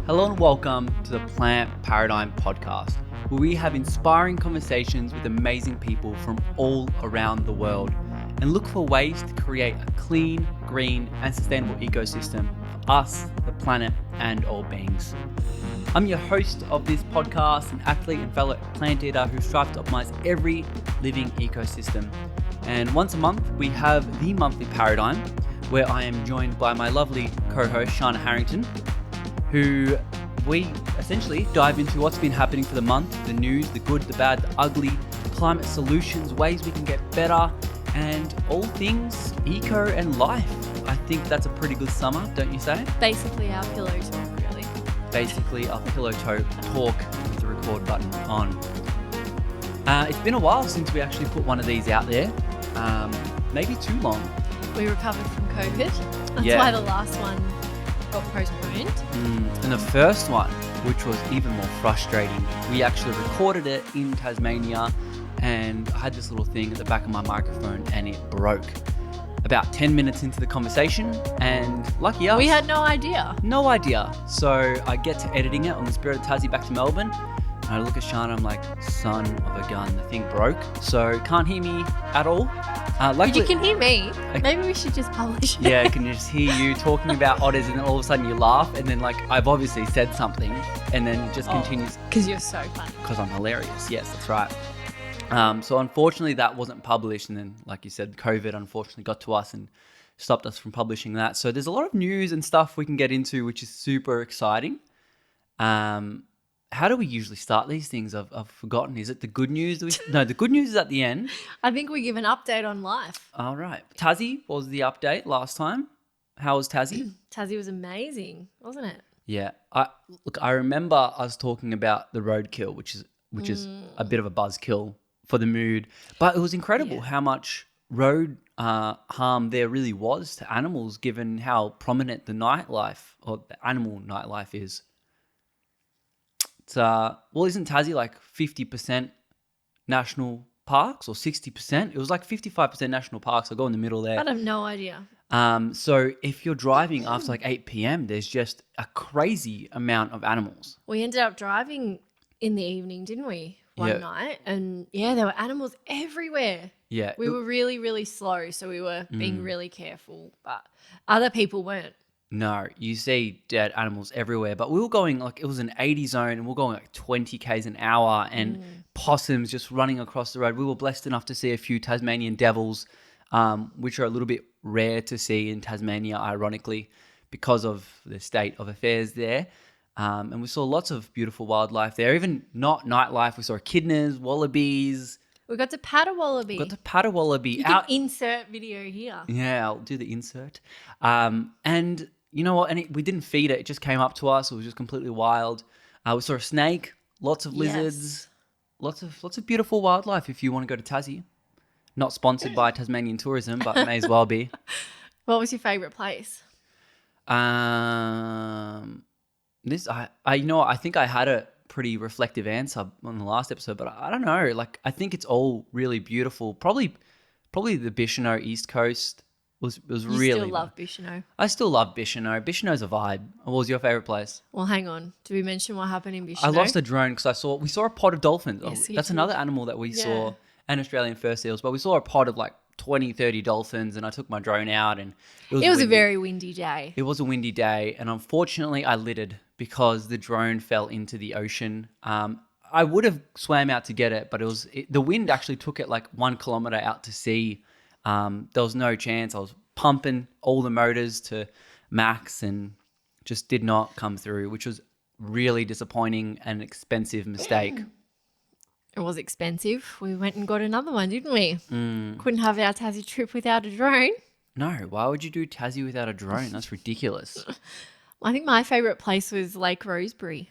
Hello and welcome to the Plant Paradigm Podcast, where we have inspiring conversations with amazing people from all around the world and look for ways to create a clean, green and sustainable ecosystem for us, the planet and all beings. I'm your host of this podcast, an athlete and fellow plant eater who strives to optimize every living ecosystem. And once a month, we have the monthly paradigm, where I am joined by my lovely co-host, Sharna Harrington, who we essentially dive into what's been happening for the month, the news, the good, the bad, the ugly, climate solutions, ways we can get better, and all things eco and life. I think that's a pretty good sum up, don't you say? Basically our pillow talk, really. Basically our pillow talk with the record button on. It's been a while since we actually put one of these out there. Maybe too long. We recovered from COVID. That's Yeah. why the last one got postponed. And the first one, which was even more frustrating, we actually recorded it in Tasmania, and I had this little thing at the back of my microphone and it broke about 10 minutes into the conversation, and lucky us, We had no idea. no idea. So I get to editing it on the Spirit of Tassie back to Melbourne, and I look at Sharna, I'm like, son of a gun, the thing broke, so can't hear me at all. But Luckily, you can hear me. Maybe we should just publish it. yeah, I can just hear you talking about otters, and then all of a sudden you laugh, and then like I've obviously said something, and then it just continues Because you're so funny. because I'm hilarious. Yes, that's right. So unfortunately that wasn't published, and then like you said, COVID unfortunately got to us and stopped us from publishing that. So there's a lot of news and stuff we can get into, which is super exciting. How do we usually start these things? I've forgotten. Is it the good news? No, the good news is at the end. I think we give an update on life. All right. Tassie was the update last time. How was Tassie? Tassie was amazing, wasn't it? Yeah. I remember us talking about the roadkill, which is a bit of a buzzkill for the mood, but it was incredible how much road harm there really was to animals, given how prominent the nightlife or the animal nightlife is. It's isn't Tassie like 50% national parks or 60%? It was like 55% national parks. I'll go in the middle there. I have no idea. So if you're driving after like 8 p.m, there's just a crazy amount of animals. We ended up driving in the evening, didn't we? One night. And there were animals everywhere. Yeah. We were really, really slow. So we were being really careful. But other people weren't. No, you see dead animals everywhere, but we were going like, it was an 80 zone and we were going like 20 k's an hour and possums just running across the road. We were blessed enough to see a few Tasmanian devils, which are a little bit rare to see in Tasmania, ironically, because of the state of affairs there. And we saw lots of beautiful wildlife there, even not nightlife. We saw echidnas, wallabies. We got to pat a wallaby. Got to pat a wallaby You out. can insert video here. Yeah, I'll do the insert. And you know what? And we didn't feed it. It just came up to us. It was just completely wild. We saw a snake, lots of lizards, lots of beautiful wildlife if you want to go to Tassie. Not sponsored by Tasmanian Tourism, but may as well be. What was your favourite place? I think I had a pretty reflective answer on the last episode, but I don't know. Like, I think it's all really beautiful. Probably the Bicheno East Coast was really. You still love Bicheno. I still love Bicheno. Bicheno's a vibe. What was your favorite place? Well, hang on. Did we mention what happened in Bicheno? I lost a drone because we saw a pod of dolphins. Yes, That's another animal that we saw, and Australian fur seals. But we saw a pod of like 20, 30 dolphins, and I took my drone out, and it was a very windy day. It was a windy day, and unfortunately I littered because the drone fell into the ocean. I would have swam out to get it, but the wind actually took it like 1 kilometer out to sea. There was no chance. I was pumping all the motors to max and just did not come through, which was really disappointing and an expensive mistake. It was expensive. We went and got another one, didn't we? Couldn't have our Tassie trip without a drone. No, why would you do Tassie without a drone? That's ridiculous. I think my favourite place was Lake Rosebery.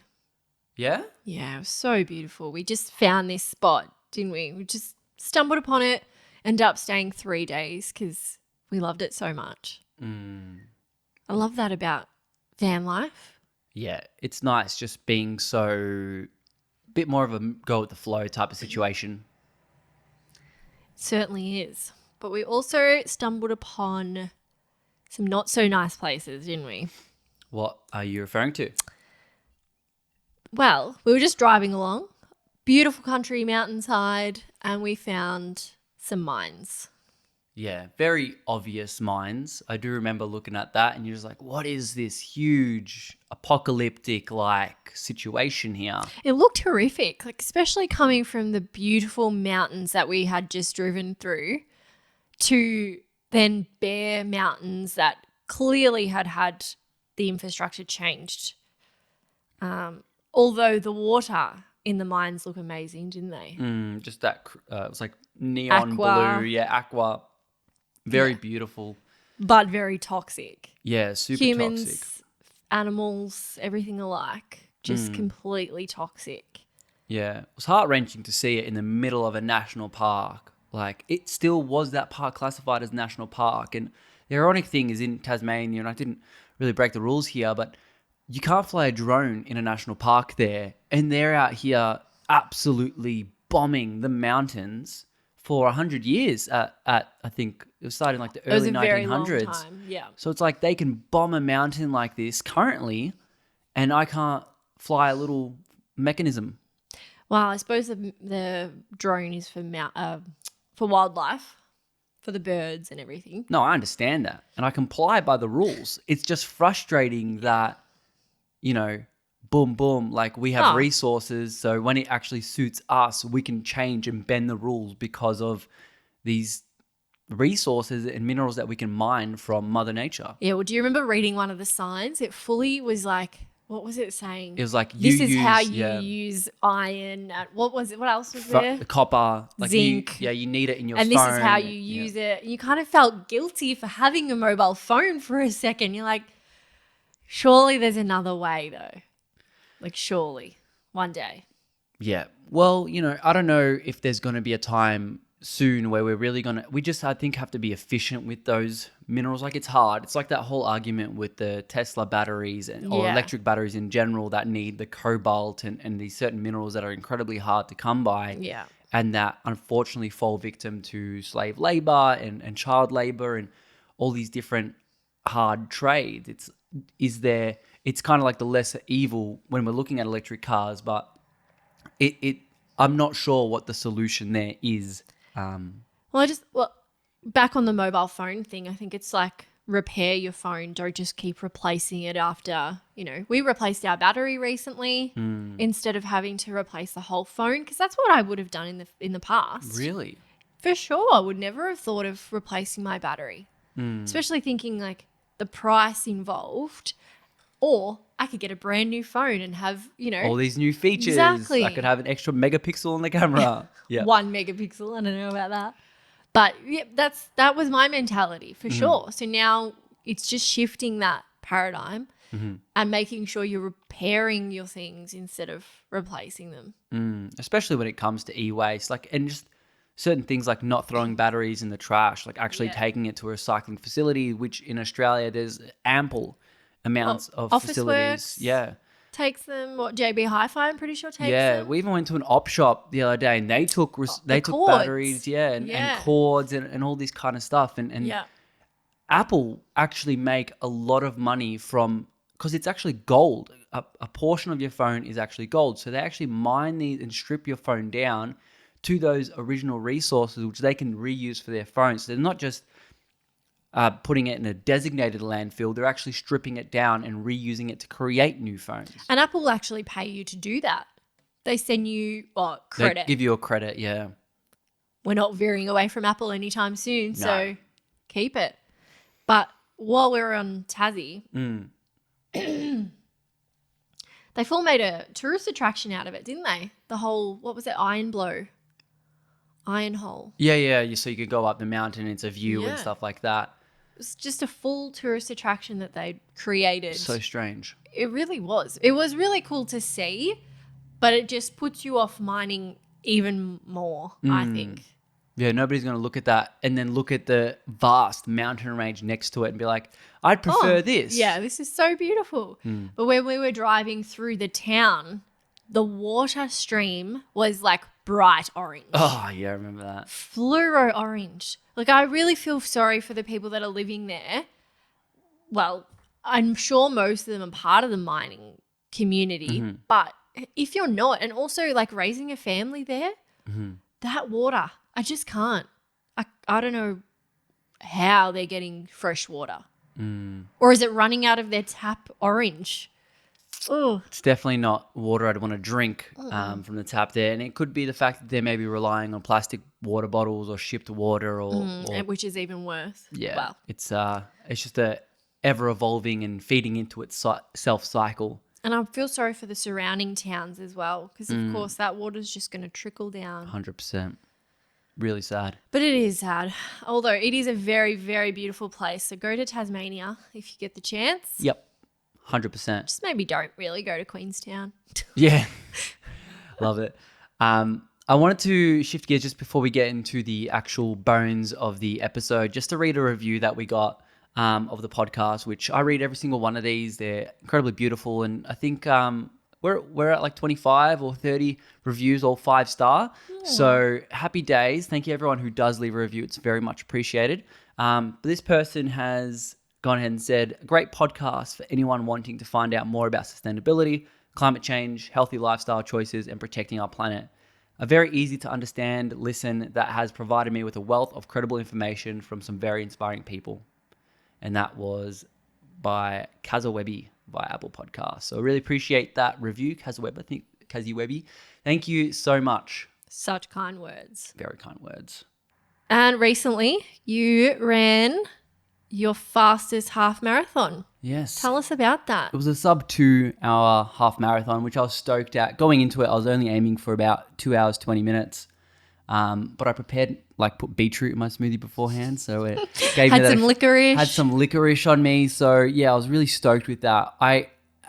Yeah? Yeah, it was so beautiful. We just found this spot, didn't we? We just stumbled upon it, ended up staying 3 days because we loved it so much. I love that about van life. Yeah, it's nice just being so bit more of a go with the flow type of situation. It certainly is. But we also stumbled upon some not so nice places, didn't we? What are you referring to? Well, we were just driving along, beautiful country mountainside, and we found some mines. Yeah, very obvious mines. I do remember looking at that and you're just like, what is this huge apocalyptic like situation here? It looked horrific, like especially coming from the beautiful mountains that we had just driven through to then bare mountains that clearly had the infrastructure changed. Although the water in the mines look amazing, didn't they? Just that, it was like neon Aqua. blue. Yeah, aqua. Very beautiful. But very toxic. Yeah, super Humans, toxic. animals, everything alike, just completely toxic. Yeah, it was heart-wrenching to see it in the middle of a national park. Like, it still was that park classified as national park. And the ironic thing is in Tasmania, and I didn't really break the rules here, but you can't fly a drone in a national park there. And they're out here absolutely bombing the mountains for 100 years at I think it was starting like the early 1900s. It was a very long time, yeah. So it's like they can bomb a mountain like this currently, and I can't fly a little mechanism. Well, I suppose the drone is for wildlife, for the birds and everything. No, I understand that, and I comply by the rules. It's just frustrating that, you know, boom, boom, like we have resources, so when it actually suits us, we can change and bend the rules because of these resources and minerals that we can mine from Mother Nature. Yeah, well, do you remember reading one of the signs? It fully was like, what was it saying? It was like, this is how you use iron. What was it? What else was there? Copper, like zinc. You need it in your phone. And this is how you use it. You kind of felt guilty for having a mobile phone for a second. You're like, surely there's another way though. Like, surely, one day. Yeah. Well, you know, I don't know if there's going to be a time soon where we're really going to, we just, I think, have to be efficient with those minerals. Like, it's hard. It's like that whole argument with the Tesla batteries or electric batteries in general that need the cobalt and these certain minerals that are incredibly hard to come by. Yeah. And that unfortunately fall victim to slave labor and child labor and all these different hard trades. It's kind of like the lesser evil when we're looking at electric cars, but I'm not sure what the solution there is. Well, back on the mobile phone thing, I think it's like repair your phone. Don't just keep replacing it after, we replaced our battery recently instead of having to replace the whole phone, because that's what I would have done in the past. Really? For sure. I would never have thought of replacing my battery, especially thinking like the price involved. Or I could get a brand new phone and have, all these new features. Exactly. I could have an extra megapixel on the camera. Yeah. 1 megapixel. I don't know about that. But yeah, that was my mentality for sure. So now it's just shifting that paradigm and making sure you're repairing your things instead of replacing them. Especially when it comes to e-waste, and just certain things like not throwing batteries in the trash, like actually taking it to a recycling facility, which in Australia there's ample amounts of Office Facilities. Works takes them. JB Hi-Fi, I'm pretty sure takes them. Yeah, we even went to an op shop the other day and they took cords. batteries, and cords and all this kind of stuff. And Apple actually make a lot of money because it's actually gold. A portion of your phone is actually gold. So they actually mine these and strip your phone down to those original resources, which they can reuse for their phones. So they're not just putting it in a designated landfill, they're actually stripping it down and reusing it to create new phones. And Apple will actually pay you to do that. They send you credit. They give you a credit, yeah. We're not veering away from Apple anytime soon, so keep it. But while we were on Tassie, they full made a tourist attraction out of it, didn't they? The whole, what was it, iron hole. Yeah. So you could go up the mountain, it's a view and stuff like that. It's just a full tourist attraction that they created. So strange. It really was. It was really cool to see, but it just puts you off mining even more, I think. Yeah, nobody's going to look at that and then look at the vast mountain range next to it and be like, I'd prefer this. Yeah, this is so beautiful. But when we were driving through the town, the water stream was like bright orange. Oh, yeah, I remember that. Fluoro orange. Like, I really feel sorry for the people that are living there. Well, I'm sure most of them are part of the mining community, but if you're not, and also like raising a family there, that water, I just can't. I don't know how they're getting fresh water. Or is it running out of their tap orange? Oh, It's definitely not water I'd want to drink from the tap there. And it could be the fact that they may be relying on plastic water bottles or shipped water or which is even worse. yeah. Wow. It's just a ever evolving and feeding into its self cycle. And I feel sorry for the surrounding towns as well, because of course that water's just going to trickle down. 100%. Really sad. But it is sad, although it is a very, very beautiful place. So go to Tasmania if you get the chance. Yep. 100%. Just maybe don't really go to Queenstown. Yeah. Love it. I wanted to shift gears just before we get into the actual bones of the episode, just to read a review that we got of the podcast, which I read every single one of these. They're incredibly beautiful. And I think we're at like 25 or 30 reviews, all 5-star. Yeah. So happy days. Thank you everyone who does leave a review. It's very much appreciated. But this person has gone ahead and said, a great podcast for anyone wanting to find out more about sustainability, climate change, healthy lifestyle choices, and protecting our planet. A very easy to understand listen that has provided me with a wealth of credible information from some very inspiring people. And that was by Kazawebby via Apple Podcasts. So I really appreciate that review, Kazawebby. Thank you so much. Such kind words. Very kind words. And recently you ran your fastest half marathon. Yes. Tell us about that. It was a sub 2 hour half marathon, which I was stoked at. Going into it, I was only aiming for about 2 hours, 20 minutes. But I prepared, put beetroot in my smoothie beforehand. So it gave had me some licorice. Had some licorice on me. So yeah, I was really stoked with that.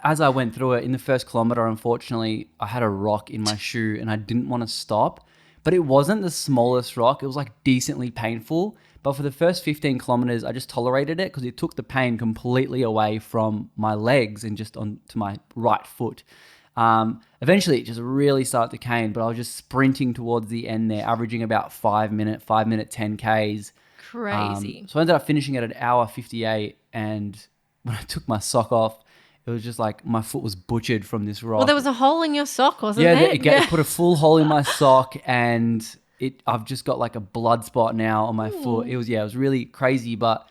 As I went through it, in the first kilometer, unfortunately, I had a rock in my shoe and I didn't want to stop. But it wasn't the smallest rock. It was decently painful. But for the first 15 kilometers, I just tolerated it because it took the pain completely away from my legs and just onto my right foot. Eventually, it just really started to cane, but I was just sprinting towards the end there, averaging about 5 minute 10Ks. Crazy. So I ended up finishing at an hour 58. And when I took my sock off, it was just my foot was butchered from this rock. Well, there was a hole in your sock, wasn't there? It put a full hole in my sock and I've just got a blood spot now on my foot. It was really crazy. But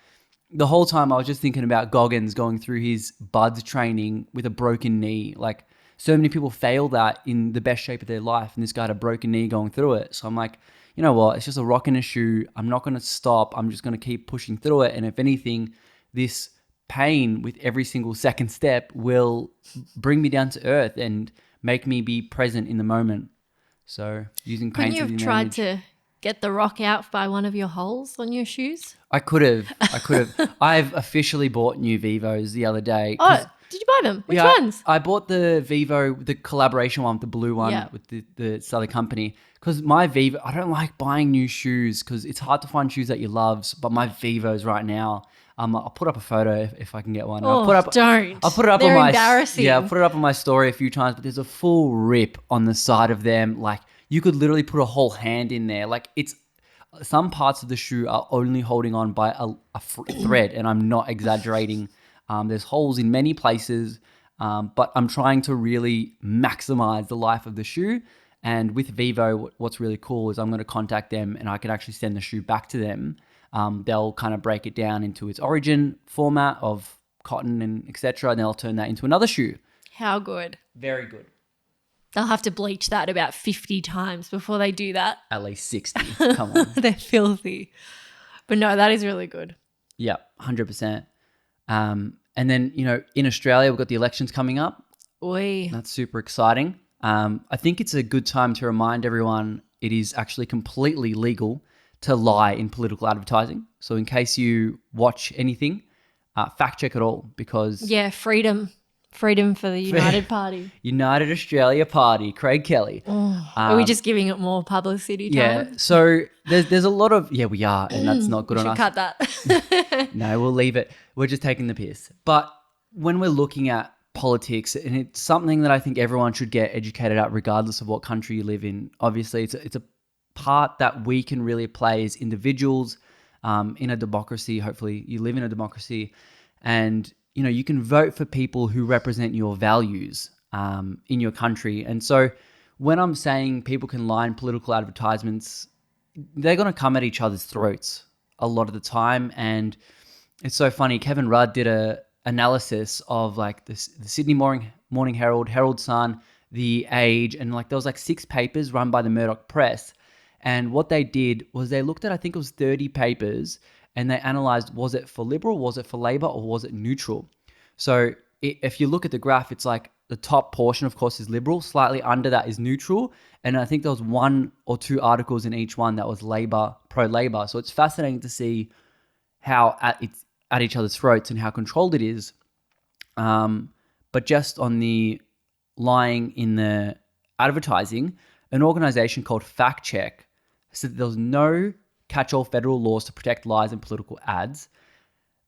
the whole time I was just thinking about Goggins going through his buds training with a broken knee. So many people fail that in the best shape of their life. And this guy had a broken knee going through it. So I'm like, you know what? It's just a rock in a shoe. I'm not going to stop. I'm just going to keep pushing through it. And if anything, this pain with every single second step will bring me down to earth and make me be present in the moment. So using pain. Couldn't you have tried to get the rock out by one of your holes on your shoes? I could have. I've officially bought new Vivos the other day. Oh, did you buy them? Which ones? I bought the Vivo, the collaboration one, the blue one with the other company. Because my Vivo, I don't like buying new shoes because it's hard to find shoes that you love. But my Vivos right now, I'll put up a photo if I can get one. Oh, I'll put up They're embarrassing. I'll put it up on my story a few times. But there's a full rip on the side of them. You could literally put a whole hand in there. It's some parts of the shoe are only holding on by a thread, and I'm not exaggerating. There's holes in many places, but I'm trying to really maximize the life of the shoe. And with Vivo, what's really cool is I'm going to contact them and I can actually send the shoe back to them. They'll kind of break it down into its origin format of cotton and etc. And they'll turn that into another shoe. How good. Very good. They'll have to bleach that about 50 times before they do that. At least 60. Come on. They're filthy. But no, that is really good. Yeah, 100%. And then, in Australia, we've got the elections coming up. Oi. That's super exciting. I think it's a good time to remind everyone it is actually completely legal to lie in political advertising. So in case you watch anything, fact check it all because... Yeah, freedom. Freedom for the United Party. United Australia Party, Craig Kelly. Are we just giving it more publicity time? Yeah, so there's a lot of... Yeah, we are, and that's not good on us. Cut that. No, we'll leave it. We're just taking the piss. But when we're looking at politics, and it's something that I think everyone should get educated at regardless of what country you live in. Obviously, it's a part that we can really play as individuals in a democracy. Hopefully you live in a democracy and you can vote for people who represent your values. in your country. And so when I'm saying people can line political advertisements, they're going to come at each other's throats a lot of the time. And it's so funny. Kevin Rudd did a analysis of like the Sydney Morning Herald, Herald Sun, The Age, and like there was like 6 papers run by the Murdoch Press. And what they did was they looked at, I think it was 30 papers, and they analyzed, was it for Liberal, was it for Labor, or was it neutral? So if you look at the graph, it's like the top portion, of course, is Liberal. Slightly under that is neutral. And I think there was 1 or 2 articles in each one that was Labor, pro-Labor. So it's fascinating to see how it's at each other's throats and how controlled it is. But just on the lying in the advertising, an organization called Fact Check said that there was no catch-all federal laws to protect lies in political ads,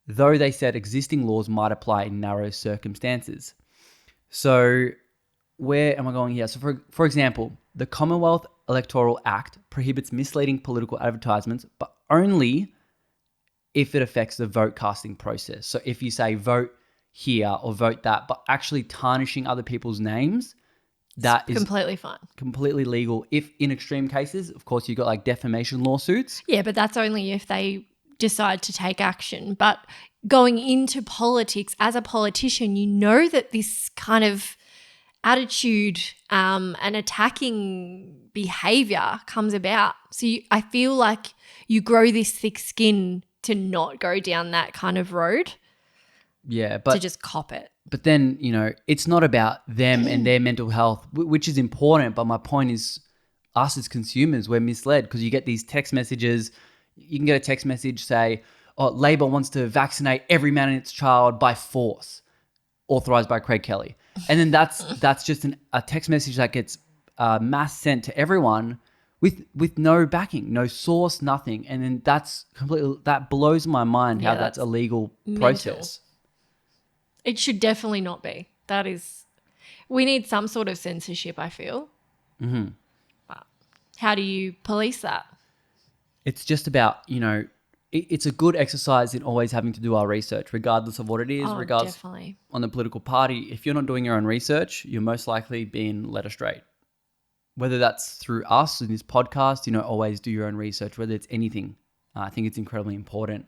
though they said existing laws might apply in narrow circumstances. So where am I going here? So for example, the Commonwealth Electoral Act prohibits misleading political advertisements, but only if it affects the vote casting process. So if you say vote here or vote that, but actually tarnishing other people's names, that is completely fine. Completely legal. If in extreme cases, of course, you've got like defamation lawsuits. Yeah, but that's only if they decide to take action. But going into politics, as a politician, you know that this kind of attitude and attacking behavior comes about. So I feel like you grow this thick skin to not go down that kind of road. Yeah, but to just cop it. But then, it's not about them and their mental health, which is important. But my point is, us as consumers, we're misled because you get these text messages. You can get a text message say, "Oh, Labor wants to vaccinate every man and its child by force," authorized by Craig Kelly, and then that's just a text message that gets mass sent to everyone with no backing, no source, nothing, and then that blows my mind how that's a legal process. It should definitely not be. We need some sort of censorship, I feel. Mm-hmm. But how do you police that? It's just about, it's a good exercise in always having to do our research, regardless of what it is, regardless definitely. On the political party. If you're not doing your own research, you're most likely being led astray. Whether that's through us in this podcast, always do your own research, whether it's anything. I think it's incredibly important.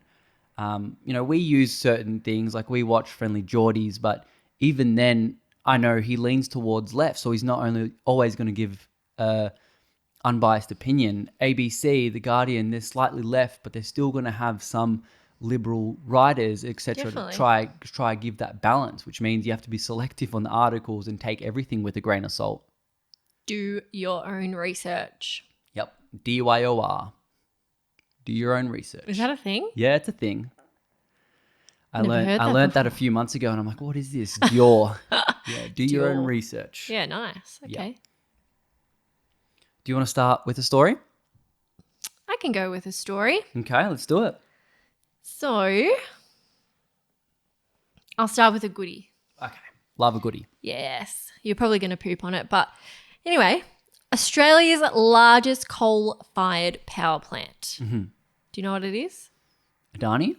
We use certain things, like we watch Friendly Geordies, but even then, I know he leans towards left, so he's not only always going to give unbiased opinion. ABC, The Guardian, they're slightly left, but they're still going to have some liberal writers, etc., to try give that balance, which means you have to be selective on the articles and take everything with a grain of salt. Do your own research. Yep, DYOR. Do your own research. Is that a thing? Yeah, it's a thing. I Never learned that a few months ago, and I'm like, what is this? Dior. Yeah, do your own research. Yeah, nice. Okay. Yep. Do you want to start with a story? I can go with a story. Okay, let's do it. So, I'll start with a goodie. Okay, love a goodie. Yes. You're probably going to poop on it, but anyway, Australia's largest coal-fired power plant. Mm-hmm. Do you know what it is? Adani?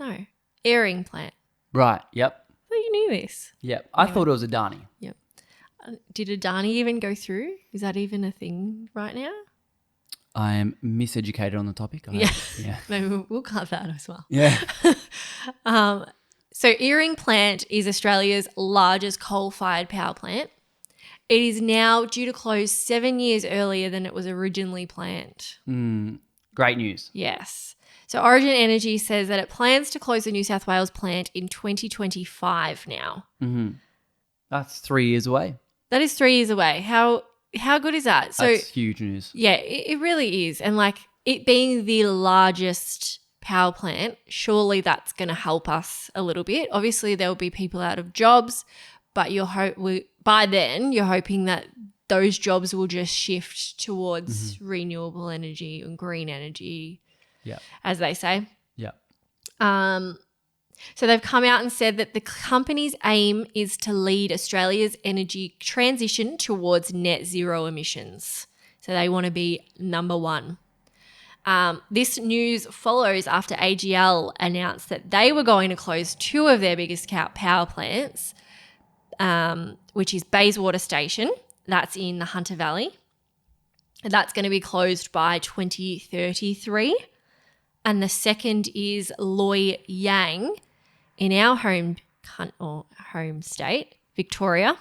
No. Airing plant. Right, yep. Well, you knew this. Yep, I thought it was Adani. Yep. Did Adani even go through? Is that even a thing right now? I am miseducated on the topic. Yeah. Yeah. Maybe we'll cut that as well. Yeah. So Airing plant is Australia's largest coal-fired power plant. It is now due to close 7 years earlier than it was originally planned. Great news. Yes. So Origin Energy says that it plans to close the New South Wales plant in 2025 now. Mm-hmm. That's 3 years away. That is 3 years away. How good is that? So that's huge news. Yeah, it really is. And like it being the largest power plant, surely that's going to help us a little bit. Obviously, there will be people out of jobs, but by then you're hoping that those jobs will just shift towards renewable energy and green energy, as they say. Yeah. So they've come out and said that the company's aim is to lead Australia's energy transition towards net zero emissions. So they want to be number one. This news follows after AGL announced that they were going to close two of their biggest power plants which is Bayswater Station. That's in the Hunter Valley. And that's going to be closed by 2033. And the second is Loy Yang in our home state, Victoria.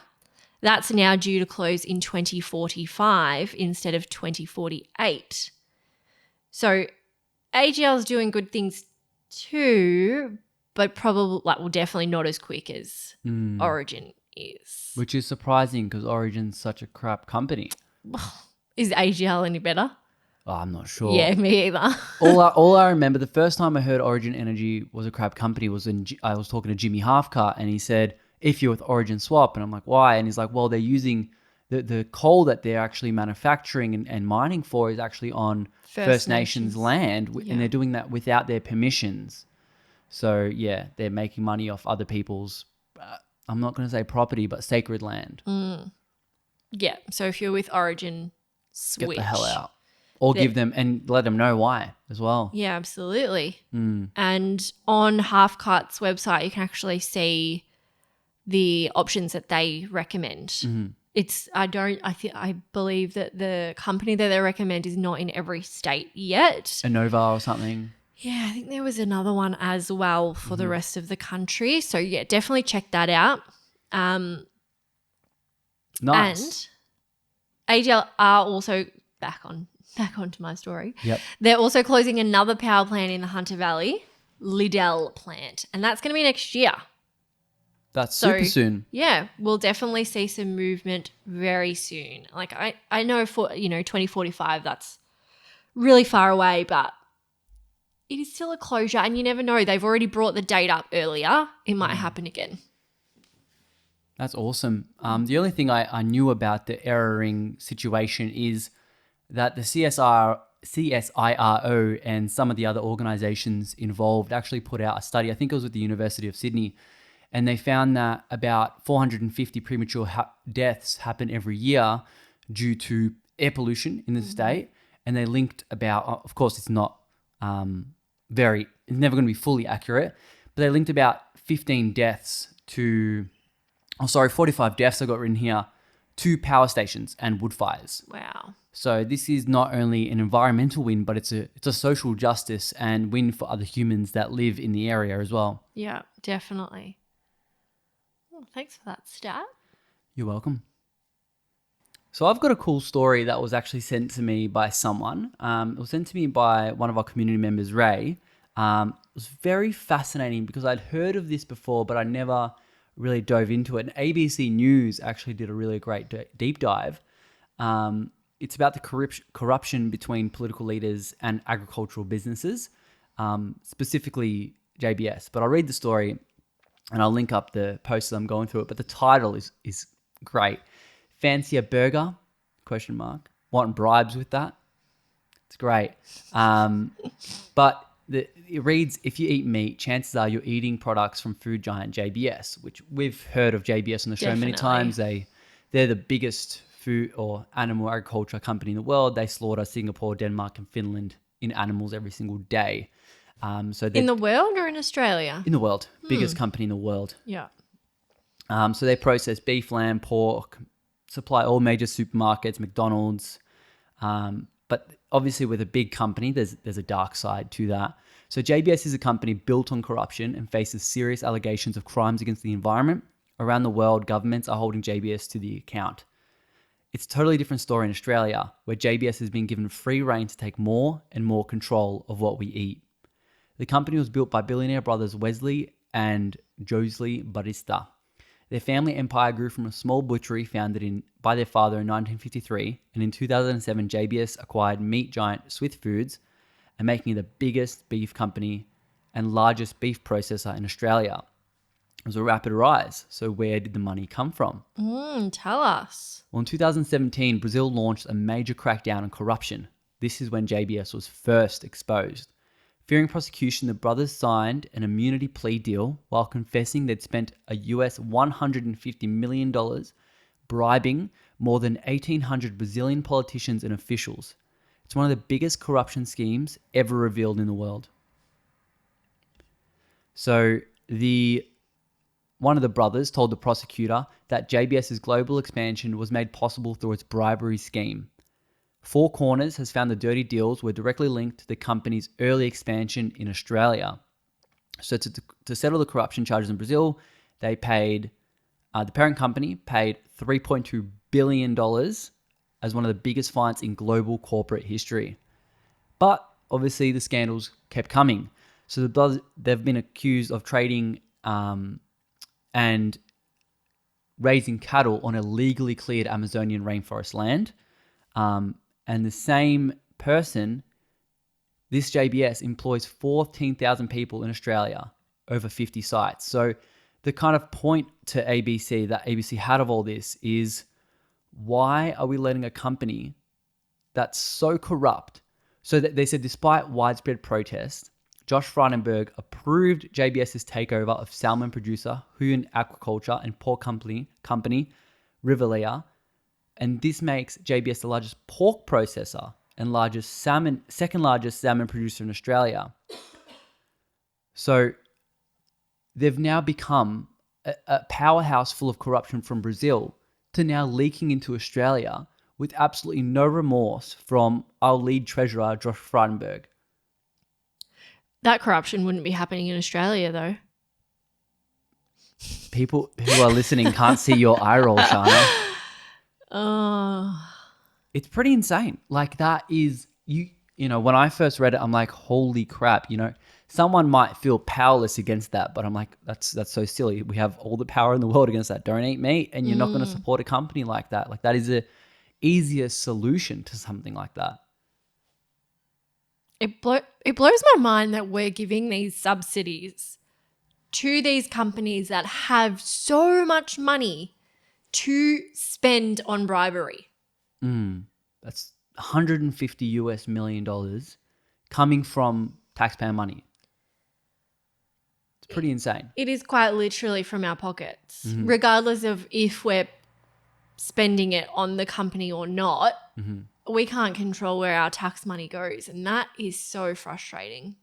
That's now due to close in 2045 instead of 2048. So AGL is doing good things too, but probably definitely not as quick as Origin is. Which is surprising because Origin's such a crap company. Is AGL any better? Oh, I'm not sure. Yeah, me either. all I remember, the first time I heard Origin Energy was a crap company was when I was talking to Jimmy Halfcut, and he said, if you're with Origin Swap, and I'm like, why? And he's like, well, they're using the coal that they're actually manufacturing and mining for is actually on First Nations land, and they're doing that without their permissions. So, yeah, they're making money off other people's, I'm not going to say property, but sacred land. Yeah, so if you're with Origin, switch. Get the hell out. Or give them and let them know why as well. Yeah, absolutely. And on Halfcut's website, you can actually see the options that they recommend. I believe that the company that they recommend is not in every state yet. Innova or something. Yeah, I think there was another one as well for the rest of the country. So yeah, definitely check that out. Nice. And AGL are also back onto my story. Yep. They're also closing another power plant in the Hunter Valley, Liddell plant, and that's going to be next year. That's super soon. Yeah, we'll definitely see some movement very soon. Like I know for 2045 that's really far away, but it is still a closure, and you never know. They've already brought the date up earlier. It might happen again. That's awesome. The only thing I knew about the erroring situation is that the CSIRO and some of the other organizations involved actually put out a study. I think it was with the University of Sydney, and they found that about 450 premature deaths happen every year due to air pollution in the state. And they linked about, of course, it's not it's never going to be fully accurate, but they linked about 15 deaths 45 deaths I got written here, to power stations and wood fires. Wow. So this is not only an environmental win, but it's a social justice and win for other humans that live in the area as well. Yeah, definitely. Well, thanks for that stat. You're welcome. So I've got a cool story that was actually sent to me by someone. It was sent to me by one of our community members, Ray. It was very fascinating because I'd heard of this before, but I never really dove into it. And ABC News actually did a really great deep dive. It's about the corruption between political leaders and agricultural businesses, specifically JBS. But I'll read the story and I'll link up the post as I'm going through it. But the title is great. Fancy a burger? ? Want bribes with that? It's great. But it reads, if you eat meat, chances are you're eating products from food giant JBS, which we've heard of JBS on the show many times. They're the biggest food or animal agriculture company in the world. They slaughter Singapore, Denmark, and Finland in animals every single day. So in the world or in Australia? In the world. Biggest company in the world. Yeah. So they process beef, lamb, pork, supply all major supermarkets, McDonald's. But obviously with a big company, there's a dark side to that. So JBS is a company built on corruption and faces serious allegations of crimes against the environment. Around the world, governments are holding JBS to the account. It's a totally different story in Australia, where JBS has been given free rein to take more and more control of what we eat. The company was built by billionaire brothers Wesley and Josley Barista. Their family empire grew from a small butchery founded by their father in 1953, and in 2007, JBS acquired meat giant Smith Foods, and making it the biggest beef company and largest beef processor in Australia. It was a rapid rise. So where did the money come from? Tell us. Well, in 2017, Brazil launched a major crackdown on corruption. This is when JBS was first exposed. Fearing prosecution, the brothers signed an immunity plea deal while confessing they'd spent a US $150 million bribing more than 1,800 Brazilian politicians and officials. It's one of the biggest corruption schemes ever revealed in the world. So the one of the brothers told the prosecutor that JBS's global expansion was made possible through its bribery scheme. Four Corners has found the dirty deals were directly linked to the company's early expansion in Australia. So to settle the corruption charges in Brazil, they paid, the parent company paid $3.2 billion as one of the biggest fines in global corporate history. But obviously the scandals kept coming. So they've been accused of trading and raising cattle on illegally cleared Amazonian rainforest land. And the same person, this JBS, employs 14,000 people in Australia over 50 sites. So the kind of point to ABC that ABC had of all this is, why are we letting a company that's so corrupt? So that they said, despite widespread protest, Josh Frydenberg approved JBS's takeover of salmon producer Huon Aquaculture and pork company Rivalea, and this makes JBS the largest pork processor and second largest salmon producer in Australia. So they've now become a powerhouse full of corruption from Brazil to now leaking into Australia with absolutely no remorse from our lead treasurer, Josh Frydenberg. That corruption wouldn't be happening in Australia, though. People who are listening can't see your eye roll, Sharna. Oh. It's pretty insane. Like, that is, you know, when I first read it, I'm like, holy crap, you know, someone might feel powerless against that, but I'm like, that's so silly. We have all the power in the world against that. Don't eat meat, and you're not going to support a company like that. Like, that is the easiest solution to something like that. It blows my mind that we're giving these subsidies to these companies that have so much money to spend on bribery. That's $150 million coming from taxpayer money. It's pretty insane. It is quite literally from our pockets, regardless of if we're spending it on the company or not. We can't control where our tax money goes, and that is so frustrating.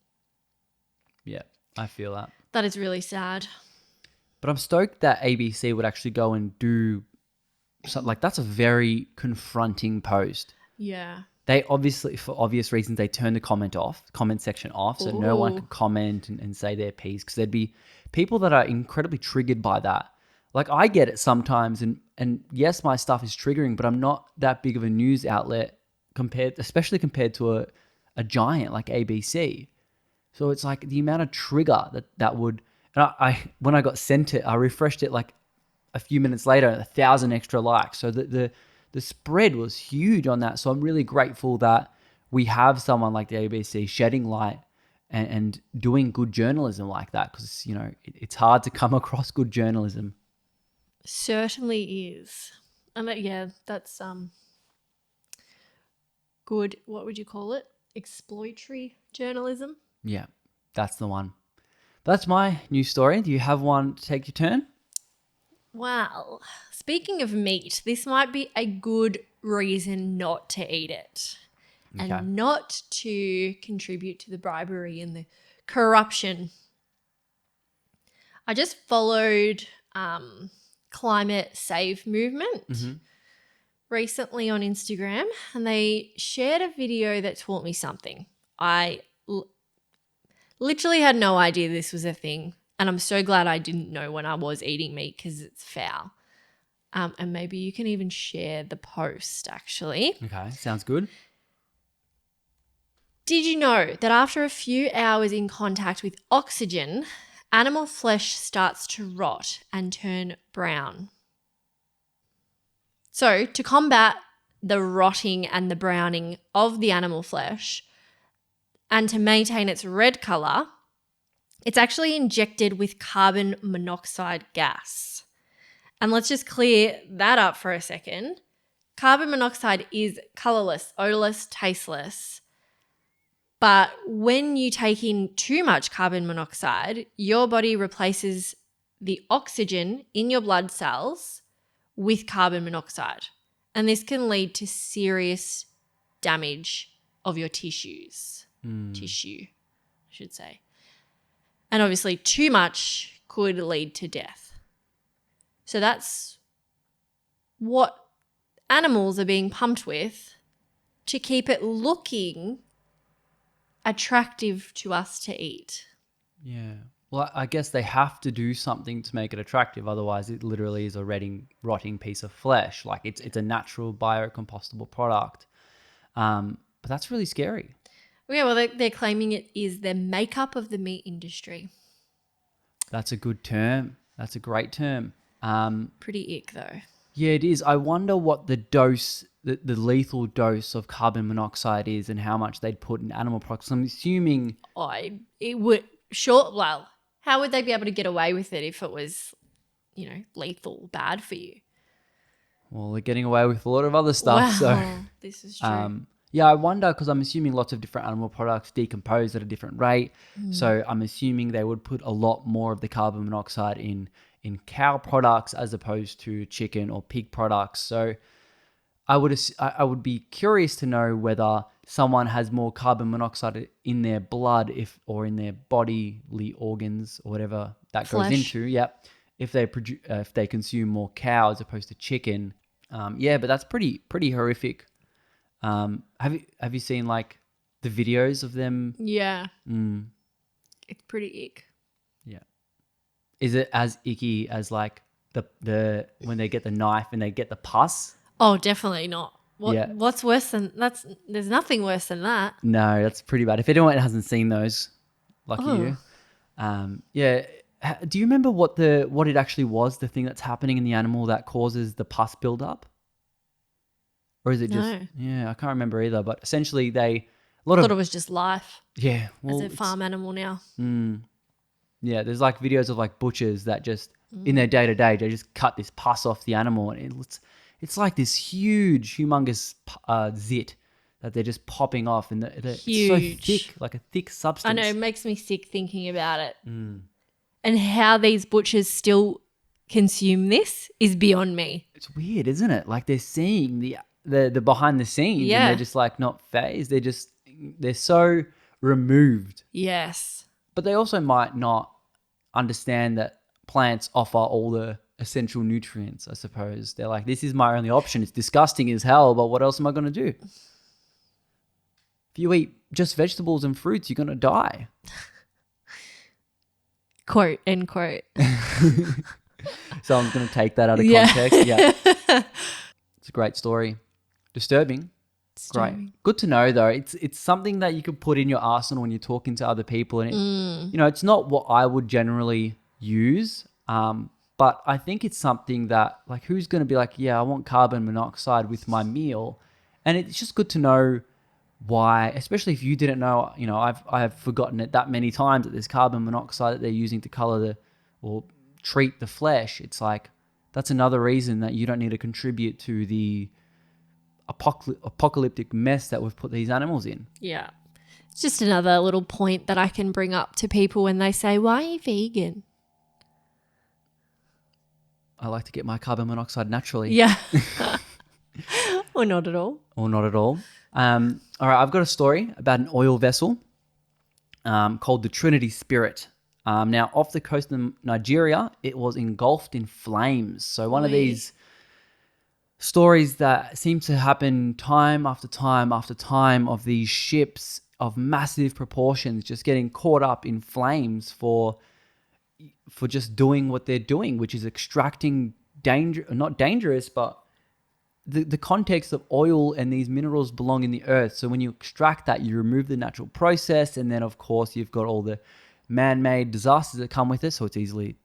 Yeah, I feel that. That is really sad. But I'm stoked that ABC would actually go and do something. Like, that's a very confronting post. Yeah. They obviously, for obvious reasons, they turned the comment section off, so no one could comment and say their piece, because there'd be people that are incredibly triggered by that. Like, I get it sometimes, and yes, my stuff is triggering, but I'm not that big of a news outlet especially compared to a giant like ABC. So it's like the amount of trigger that would, and I when I got sent it, I refreshed it like a few minutes later, 1,000 extra likes. So the spread was huge on that. So I'm really grateful that we have someone like the ABC shedding light and doing good journalism like that, because, you know, it's hard to come across good journalism. Certainly is. And that's good, what would you call it? Exploitory journalism? Yeah, that's the one. That's my news story. Do you have one to take your turn? Well, speaking of meat, this might be a good reason not to eat it. Okay. And not to contribute to the bribery and the corruption. I just followed Climate Save Movement recently on Instagram, and they shared a video that taught me something. I literally had no idea this was a thing, and I'm so glad I didn't know when I was eating meat, because it's foul. And maybe you can even share the post, actually. Okay, sounds good. Did you know that after a few hours in contact with oxygen, animal flesh starts to rot and turn brown? So, to combat the rotting and the browning of the animal flesh and to maintain its red colour, it's actually injected with carbon monoxide gas. And let's just clear that up for a second. Carbon monoxide is colourless, odourless, tasteless. But when you take in too much carbon monoxide, your body replaces the oxygen in your blood cells with carbon monoxide. And this can lead to serious damage of your tissues. Tissue, I should say. And obviously too much could lead to death. So that's what animals are being pumped with to keep it looking attractive to us to eat. Yeah. Well, I guess they have to do something to make it attractive. Otherwise, it literally is a rotting piece of flesh. Like it's a natural biocompostable product. But that's really scary. Yeah, well, they're claiming it is the makeup of the meat industry. That's a good term. That's a great term. Pretty ick, though. Yeah, it is. I wonder what the dose, the lethal dose of carbon monoxide is and how much they'd put in animal products. I'm assuming... It would... Sure, well, how would they be able to get away with it if it was, lethal, bad for you? Well, they're getting away with a lot of other stuff. So, this is true. yeah, I wonder because I'm assuming lots of different animal products decompose at a different rate. So I'm assuming they would put a lot more of the carbon monoxide in cow products as opposed to chicken or pig products. So I would be curious to know whether someone has more carbon monoxide in their blood or in their bodily organs or whatever that Flesh. goes into. Yep. If they consume more cow as opposed to chicken. Yeah, but that's pretty horrific. Have you seen like the videos of them? Yeah. It's pretty ick. Yeah. Is it as icky as like the when they get the knife and they get the pus? Oh, definitely not. Yeah. What's worse than that's? There's nothing worse than that. No, that's pretty bad. If anyone hasn't seen those, lucky you. Yeah. Do you remember what it actually was? The thing that's happening in the animal that causes the pus buildup, or is it just? No. Yeah, I can't remember either. But essentially, I thought it was just life yeah. Well, as a farm animal now. Yeah, there's like videos of like butchers that just in their day to day they just cut this pus off the animal, and it's like this humongous zit that they're just popping off, and it's so thick, like a thick substance. I know, it makes me sick thinking about it. And how these butchers still consume this is beyond me. It's weird, isn't it? Like they're seeing the behind the scenes, and they're just like not phased. They're so removed. Yes. But they also might not understand that plants offer all the essential nutrients, I suppose. They're like, this is my only option. It's disgusting as hell, but what else am I going to do? If you eat just vegetables and fruits, you're going to die. Quote, end quote. So I'm going to take that out of context. Yeah. It's a great story. Disturbing. Great. Good to know though. It's something that you could put in your arsenal when you're talking to other people, and it's not what I would generally use. But I think it's something that like who's going to be like, yeah, I want carbon monoxide with my meal, and it's just good to know why, especially if you didn't know. I've forgotten it that many times that there's carbon monoxide that they're using to color or treat the flesh. It's like that's another reason that you don't need to contribute to the apocalyptic mess that we've put these animals in. Yeah. It's just another little point that I can bring up to people when they say, why are you vegan? I like to get my carbon monoxide naturally. Yeah. Or not at all. Or not at all. All right, I've got a story about an oil vessel called the Trinity Spirit. Now, off the coast of Nigeria, it was engulfed in flames. So one of these stories that seem to happen time after time after time of these ships of massive proportions just getting caught up in flames for just doing what they're doing, which is extracting not dangerous, but the context of oil and these minerals belong in the earth. So when you extract that, you remove the natural process, and then of course you've got all the man-made disasters that come with it, so it's easily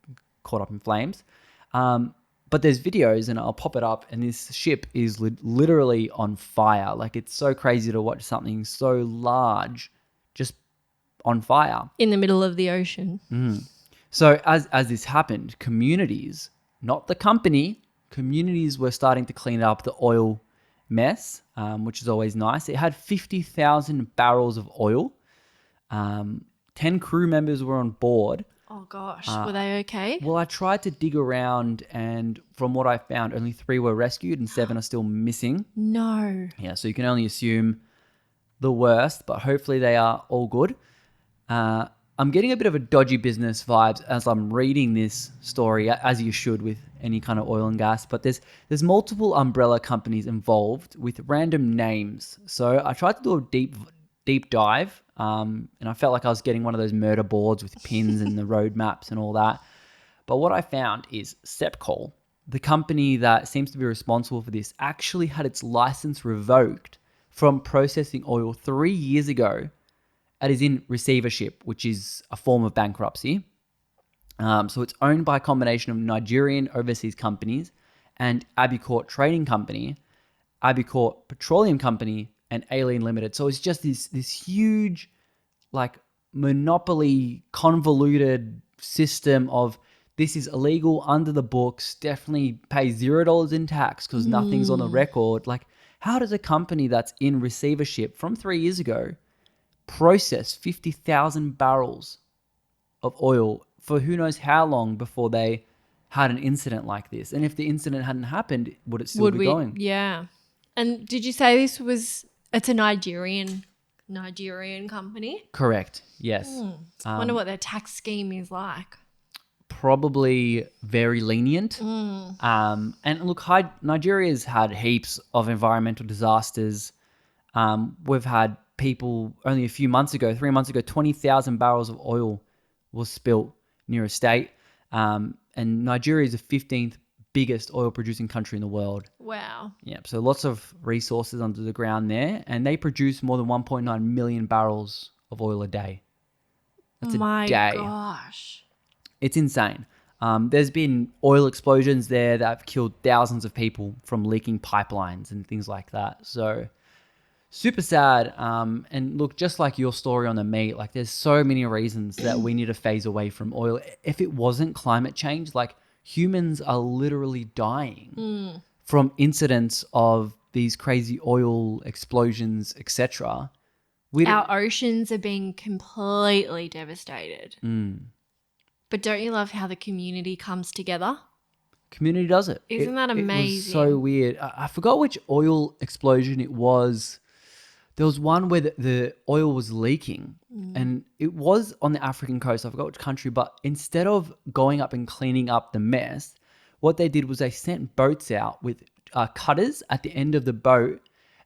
caught up in flames. But there's videos, and I'll pop it up, and this ship is literally on fire. Like, it's so crazy to watch something so large just on fire. In the middle of the ocean. So as this happened, communities, not the company, communities were starting to clean up the oil mess, which is always nice. It had 50,000 barrels of oil. 10 crew members were on board. Oh, gosh. Were they okay? Well, I tried to dig around, and from what I found, only 3 were rescued and 7 are still missing. No. Yeah, so you can only assume the worst, but hopefully they are all good. I'm getting a bit of a dodgy business vibes as I'm reading this story, as you should with any kind of oil and gas. But there's multiple umbrella companies involved with random names. So I tried to do a deep dive, and I felt like I was getting one of those murder boards with pins and the road maps and all that. But what I found is Sepcol, the company that seems to be responsible for this, actually had its license revoked from processing oil 3 years ago. It is in receivership, which is a form of bankruptcy. So it's owned by a combination of Nigerian overseas companies and Abicourt Trading Company, Abicourt Petroleum Company, and Alien Limited. So it's just this huge, like, monopoly, convoluted system of this is illegal under the books, definitely pay $0 in tax because nothing's on the record. Like, how does a company that's in receivership from 3 years ago process 50,000 barrels of oil for who knows how long before they had an incident like this? And if the incident hadn't happened, would it still be going? Yeah. And did you say it's a Nigerian company? Correct. Yes. I wonder what their tax scheme is like. Probably very lenient. And look, Nigeria's had heaps of environmental disasters. We've had people only a few months ago, 3 months ago, 20,000 barrels of oil was spilt near a state. And Nigeria is the 15th biggest oil producing country in the world. Wow. Yeah, so lots of resources under the ground there. And they produce more than 1.9 million barrels of oil a day. That's a day. My gosh. It's insane. There's been oil explosions there that have killed thousands of people from leaking pipelines and things like that. So super sad. And look, just like your story on the meat, like there's so many reasons that we need to phase away from oil. If it wasn't climate change, like humans are literally dying from incidents of these crazy oil explosions, etc. Our oceans are being completely devastated. But don't you love how the community comes together? Community does it. Isn't that amazing? It was so weird. I forgot which oil explosion it was. There was one where the oil was leaking and it was on the African coast. I forgot which country, but instead of going up and cleaning up the mess, what they did was they sent boats out with cutters at the end of the boat.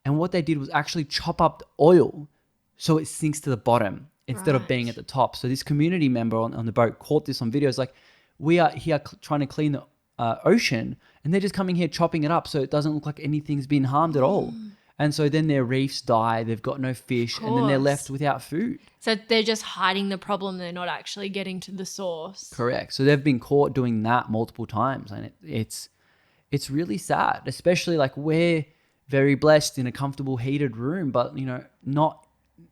And what they did was actually chop up the oil so it sinks to the bottom instead of being at the top. So this community member on the boat caught this on video. It's like, we are here trying to clean the ocean and they're just coming here chopping it up so it doesn't look like anything's been harmed at all. And so then their reefs die, they've got no fish, and then they're left without food. So they're just hiding the problem. They're not actually getting to the source. Correct. So they've been caught doing that multiple times. And it's really sad, especially like we're very blessed in a comfortable heated room, but not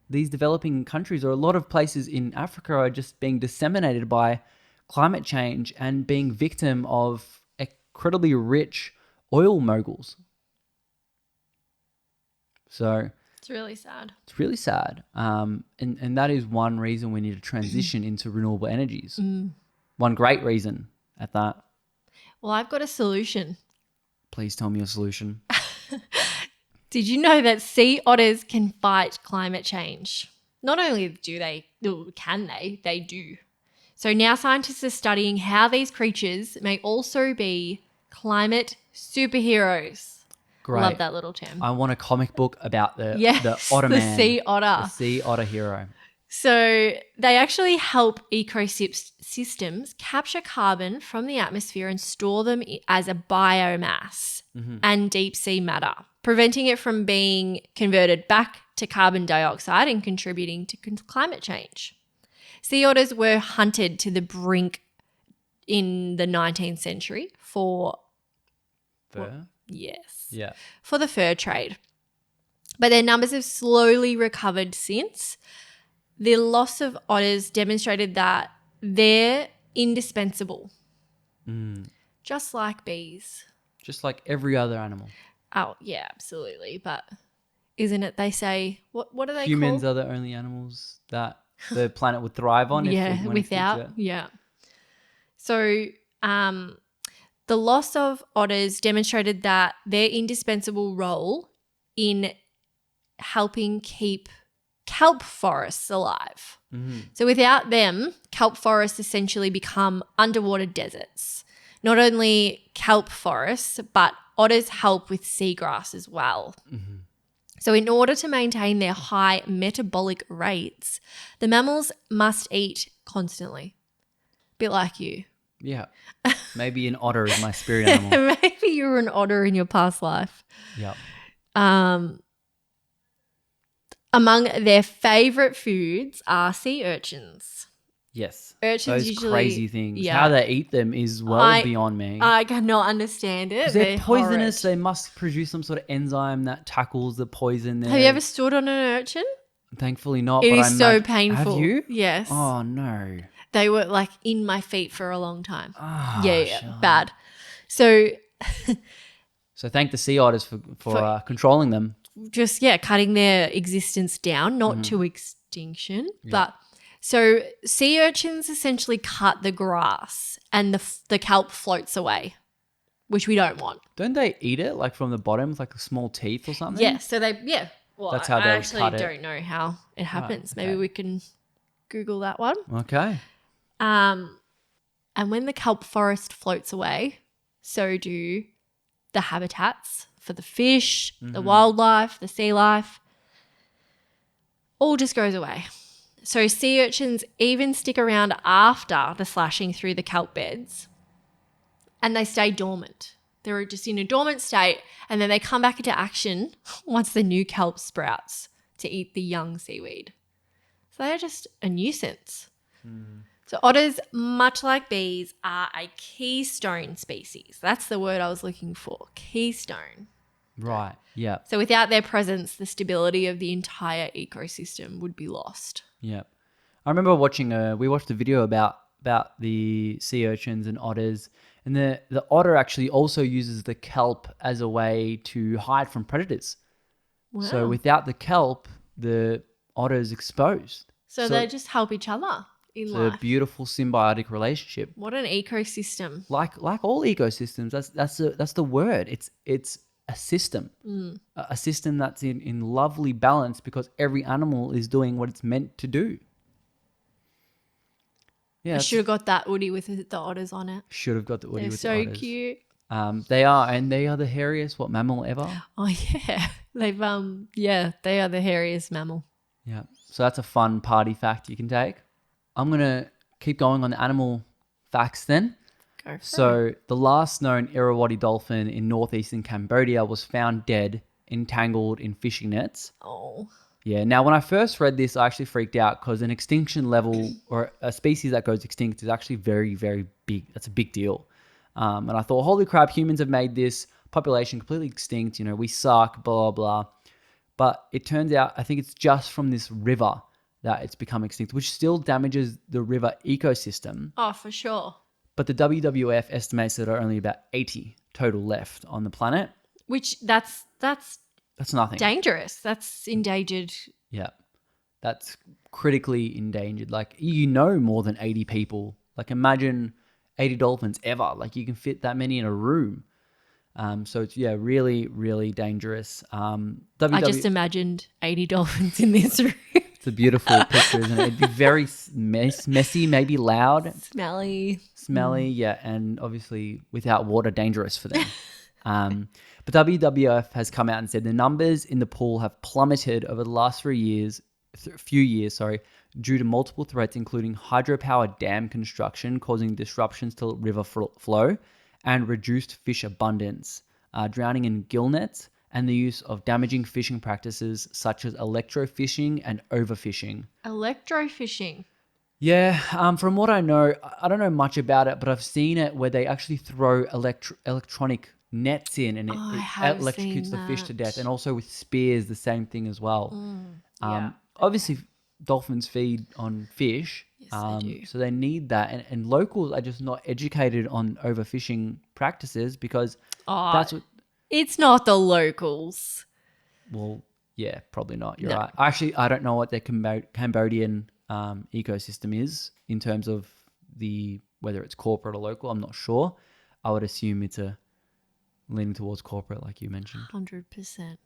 these developing countries, or a lot of places in Africa, are just being disseminated by climate change and being victim of incredibly rich oil moguls. So it's really sad. It's really sad. And that is one reason we need to transition into renewable energies. One great reason at that. Well, I've got a solution. Please tell me a solution. Did you know that sea otters can fight climate change? Not only can they do. So now scientists are studying how these creatures may also be climate superheroes. Great. Love that little term. I want a comic book about the otter the man. sea otter. The sea otter hero. So they actually help ecosystems capture carbon from the atmosphere and store them as a biomass and deep sea matter, preventing it from being converted back to carbon dioxide and contributing to climate change. Sea otters were hunted to the brink in the 19th century for Fur? Yes. Yeah. For the fur trade. But their numbers have slowly recovered since. The loss of otters demonstrated that they're indispensable. Just like bees. Just like every other animal. Oh, yeah, absolutely. But isn't it, they say, what are they Humans called? are the only animals that the planet would thrive on. Yeah, without. Yeah. So the loss of otters demonstrated that their indispensable role in helping keep kelp forests alive. So without them, kelp forests essentially become underwater deserts. Not only kelp forests, but otters help with seagrass as well. So in order to maintain their high metabolic rates, the mammals must eat constantly. Bit like you. Yeah. Maybe an otter is my spirit animal. Maybe you were an otter in your past life. Yeah. Among their favourite foods are sea urchins. Yes. Urchins Those usually, crazy things. yeah. How they eat them is beyond me. I cannot understand it. They're poisonous. Horrid. They must produce some sort of enzyme that tackles the poison. Have you ever stood on an urchin? Thankfully not. It but is so painful. Have you? Yes. Oh, no. They were like in my feet for a long time. Oh, yeah, bad. So thank the sea otters for controlling them. just, cutting their existence down, not to extinction. But so sea urchins essentially cut the grass and the kelp floats away, which we don't want. Don't they eat it like from the bottom with like small teeth or something? Yeah, so well, That's how I they actually cut it. don't know how it happens. okay. Maybe we can Google that one. Okay. And when the kelp forest floats away, so do the habitats for the fish, the wildlife, the sea life. All just goes away. So sea urchins even stick around after the slashing through the kelp beds, and they stay dormant. They're just in a dormant state, and then they come back into action once the new kelp sprouts to eat the young seaweed. So they're just a nuisance. So otters, much like bees, are a keystone species. That's the word I was looking for, keystone. Right. Yeah. So without their presence, the stability of the entire ecosystem would be lost. Yeah. I remember we watched a video about the sea urchins and otters, and the otter actually also uses the kelp as a way to hide from predators. Wow. So without the kelp, the otter's exposed. So they just help each other in It's life. a beautiful symbiotic relationship. What an ecosystem. Like all ecosystems, that's the word. It's a system. A system that's in lovely balance because every animal is doing what it's meant to do. Yeah, I should have got that Woody with the otters on it. should have got the Woody They're with so the otters. cute. They are the hairiest mammal ever. Oh yeah, they are the hairiest mammal. Yeah, so that's a fun party fact you can take. I'm gonna keep going on the animal facts then. Go for it. So the last known Irrawaddy dolphin in northeastern Cambodia was found dead, entangled in fishing nets. Oh, Yeah. Now, when I first read this, I actually freaked out because an extinction level or a species that goes extinct is actually very, very big. That's a big deal. And I thought, holy crap, humans have made this population completely extinct. You know, we suck, blah, blah. But it turns out, I think it's just from this river that it's become extinct, which still damages the river ecosystem. oh, for sure. But the WWF estimates that there are only about 80 total left on the planet. Which that's That's nothing. dangerous. That's endangered. Yeah. That's critically endangered. Like, more than 80 people. Like, imagine 80 dolphins ever. Like, you can fit that many in a room. So it's, really, really dangerous. I just imagined 80 dolphins in this room. It's a beautiful picture, isn't it? It'd be very messy, maybe loud. Smelly. Yeah. And obviously, without water, dangerous for them. But WWF has come out and said the numbers in the pool have plummeted over the last few years, due to multiple threats, including hydropower dam construction causing disruptions to river flow and reduced fish abundance, drowning in gill nets, and the use of damaging fishing practices such as electrofishing and overfishing. Electrofishing. Yeah, from what I know, I don't know much about it, but I've seen it where they actually throw electronic nets in and it electrocutes the fish to death. And also with spears, the same thing as well. Obviously, dolphins feed on fish, Yes, they do. so they need that. And locals are just not educated on overfishing practices because that's what... It's not the locals. Well, yeah, probably not. You're No. right. Actually, I don't know what their Cambodian ecosystem is in terms of whether it's corporate or local. I'm not sure. I would assume it's leaning towards corporate, like you mentioned. 100%.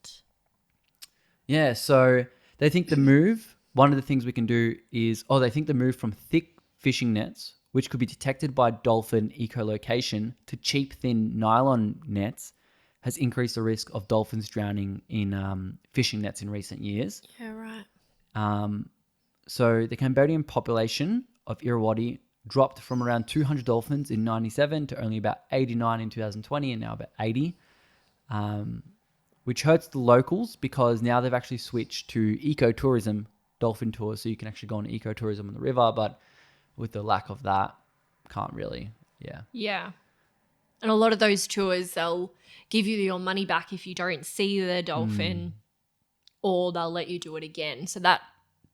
Yeah, so They think the move, one of the things we can do is, they think the move from thick fishing nets, which could be detected by dolphin echolocation, to cheap, thin nylon nets, has increased the risk of dolphins drowning in fishing nets in recent years. Yeah, right. So the Cambodian population of Irrawaddy dropped from around 200 dolphins in 97 to only about 89 in 2020 and now about 80, which hurts the locals because now they've actually switched to ecotourism dolphin tours. So you can actually go on ecotourism on the river, but with the lack of that, can't really, Yeah. And a lot of those tours, they'll give you your money back if you don't see the dolphin or they'll let you do it again. So that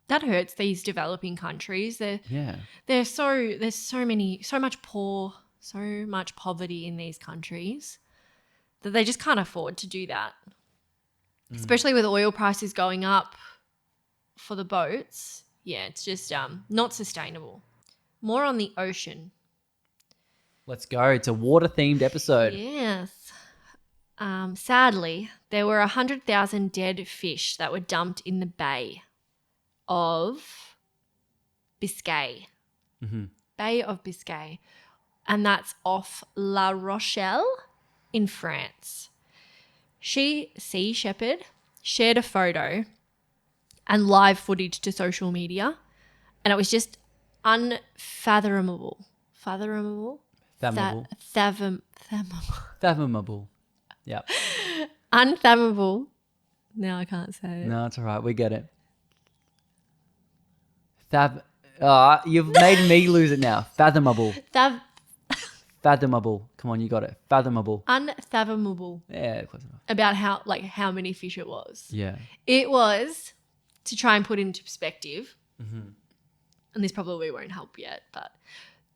hurts these developing countries. There's so much poverty in these countries that they just can't afford to do that. Especially with oil prices going up for the boats. Yeah, it's just not sustainable. More on the ocean. Let's go. It's a water-themed episode. Yes. Sadly, there were 100,000 dead fish that were dumped in the Bay of Biscay. Mm-hmm. Bay of Biscay. And that's off La Rochelle in France. Sea Shepherd shared a photo and live footage to social media, and it was just unfathomable. Fathomable? Fathomable. Yeah. Unfathomable. No, I can't say it. No, it's all right. We get it. You've made me lose it now. Fathomable. Fathomable. Come on, you got it. Fathomable. Unfathomable. Yeah, close enough. About how many fish it was. Yeah. It was, to try and put into perspective, and this probably won't help yet, but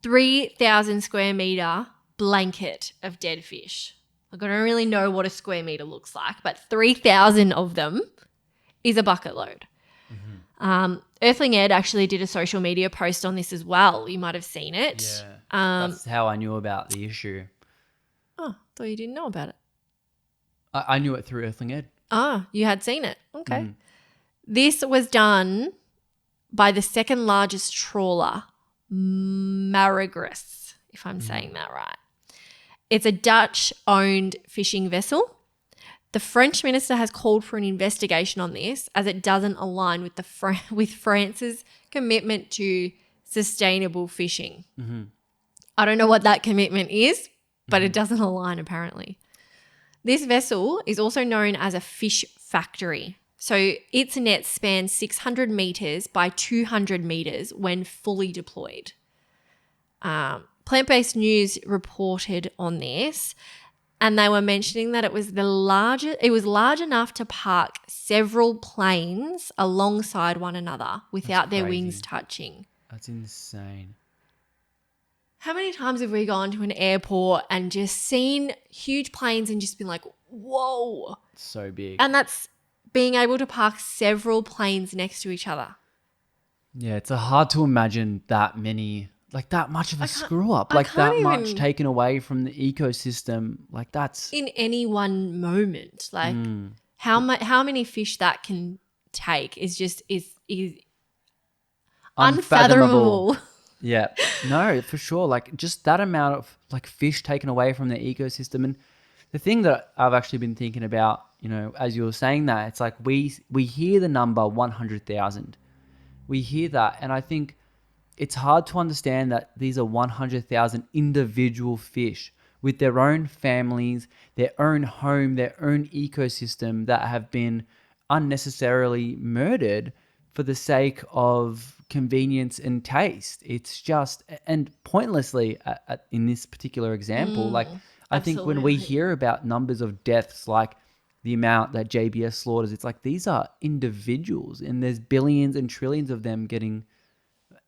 3,000 square meter blanket of dead fish. I don't really know what a square meter looks like, but 3,000 of them is a bucket load. Earthling Ed actually did a social media post on this as well. You might have seen it. Yeah. That's how I knew about the issue. Oh, thought you didn't know about it. I knew it through Earthling Ed. Ah, you had seen it. Okay. This was done by the second largest trawler, Maragris, if I'm saying that right. It's a Dutch-owned fishing vessel. The French minister has called for an investigation on this as it doesn't align with with France's commitment to sustainable fishing. I don't know what that commitment is, but it doesn't align apparently. This vessel is also known as a fish factory. So its nets span 600 meters by 200 meters when fully deployed. Plant-Based News reported on this, and they were mentioning that it was large enough to park several planes alongside one another without their wings touching. That's insane. How many times have we gone to an airport and just seen huge planes and just been like, whoa. So big. And that's being able to park several planes next to each other. Yeah, it's hard to imagine that many, like that much of a screw up, like that much taken away from the ecosystem. Like that's in any one moment. Like how many fish that can take is unfathomable. Yeah, no, for sure. Like just that amount of like fish taken away from the ecosystem. And the thing that I've actually been thinking about, you know, as you were saying that, it's like we hear the number 100,000. We hear that, and I think it's hard to understand that these are 100,000 individual fish with their own families, their own home, their own ecosystem that have been unnecessarily murdered for the sake of convenience and taste. It's just, and pointlessly in this particular example, like I think when we hear about numbers of deaths, like the amount that JBS slaughters, it's like these are individuals and there's billions and trillions of them getting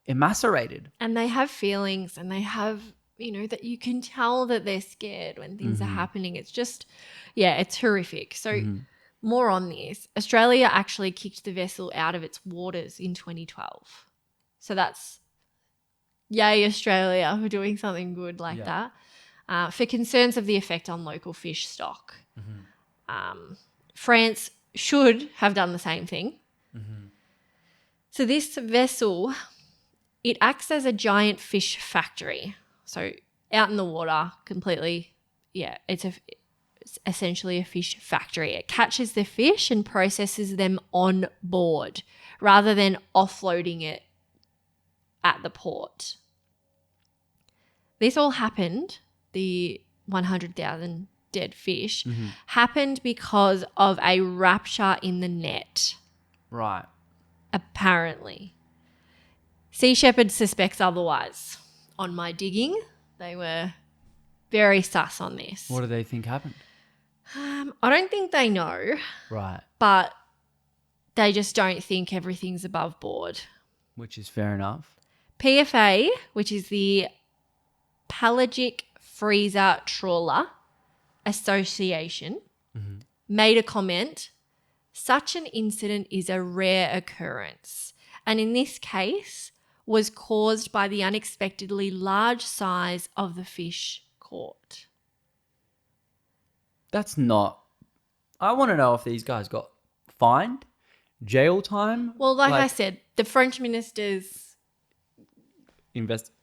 emascerated. And they have feelings and they have, you know, that you can tell that they're scared when things are happening. It's just, yeah, it's horrific. So more on this. Australia actually kicked the vessel out of its waters in 2012. So that's, yay, Australia for doing something good like that. For concerns of the effect on local fish stock. France should have done the same thing. So this vessel, it acts as a giant fish factory. So out in the water, completely, it's essentially a fish factory. It catches the fish and processes them on board rather than offloading it at the port. This all happened, the 100,000 dead fish, happened because of a rupture in the net. Right. Apparently. Sea Shepherd suspects otherwise. On my digging, they were very sus on this. What do they think happened? I don't think they know. Right. But they just don't think everything's above board. Which is fair enough. PFA, which is the Pelagic Freezer Trawler Association, made a comment. Such an incident is a rare occurrence, and in this case was caused by the unexpectedly large size of the fish caught. That's not... I want to know if these guys got fined, jail time. Well, like I said, the French ministers...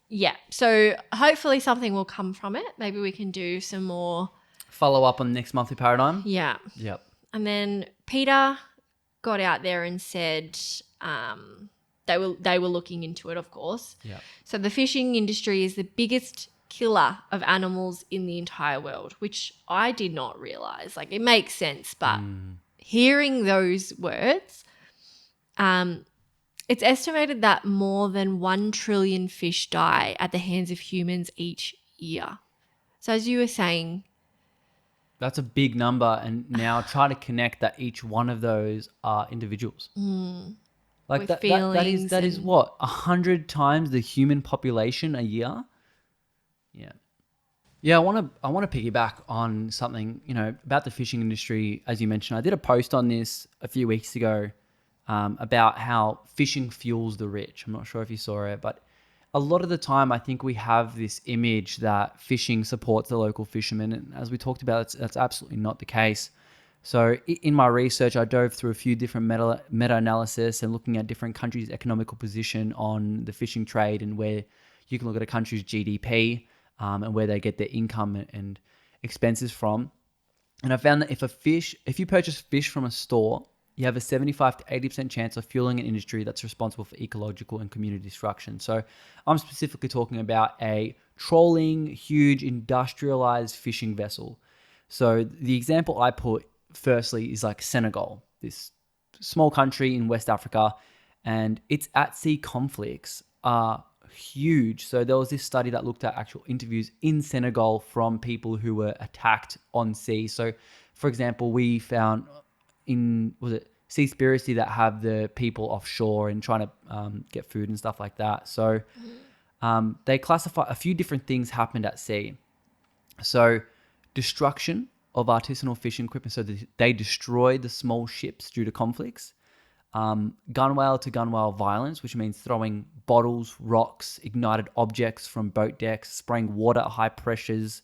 Yeah, so hopefully something will come from it. Maybe we can do some more... Follow up on next monthly paradigm. Yeah. Yep. And then Peter got out there and said they were looking into it, of course. Yeah. So the fishing industry is the biggest killer of animals in the entire world, which I did not realize. Like, it makes sense, but hearing those words, it's estimated that more than 1 trillion fish die at the hands of humans each year. So as you were saying, that's a big number, and now try to connect that each one of those are individuals. Like with that is what, 100 times the human population a year. Yeah. I want to piggyback on something, about the fishing industry. As you mentioned, I did a post on this a few weeks ago about how fishing fuels the rich. I'm not sure if you saw it, but a lot of the time, I think we have this image that fishing supports the local fishermen. And as we talked about, that's absolutely not the case. So in my research, I dove through a few different meta-analysis and looking at different countries' economical position on the fishing trade, and where you can look at a country's GDP and where they get their income and expenses from. And I found that if you purchase fish from a store, you have a 75 to 80% chance of fueling an industry that's responsible for ecological and community destruction. So I'm specifically talking about a trolling, huge industrialized fishing vessel. So the example I put firstly is like Senegal, this small country in West Africa, and its at-sea conflicts are huge. So there was this study that looked at actual interviews in Senegal from people who were attacked on sea. So for example, we found Seaspiracy that have the people offshore and trying to get food and stuff like that. So they classify a few different things happened at sea. So destruction of artisanal fishing equipment. So they destroy the small ships due to conflicts. Gunwale to gunwale violence, which means throwing bottles, rocks, ignited objects from boat decks, spraying water at high pressures,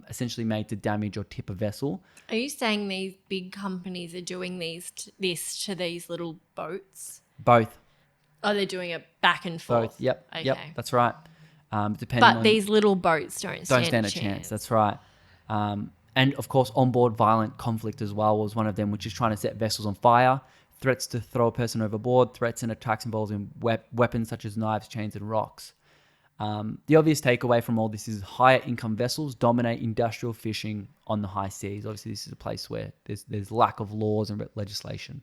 essentially made to damage or tip a vessel. Are you saying these big companies are doing this to these little boats? Both. Oh, they're doing it back and forth. Both. Yep. Okay. Yep. That's right. But these little boats don't stand a chance. That's right. And of course, onboard violent conflict as well was one of them, which is trying to set vessels on fire, threats to throw a person overboard, threats and attacks involving weapons such as knives, chains, and rocks. The obvious takeaway from all this is higher income vessels dominate industrial fishing on the high seas. Obviously, this is a place where there's lack of laws and legislation.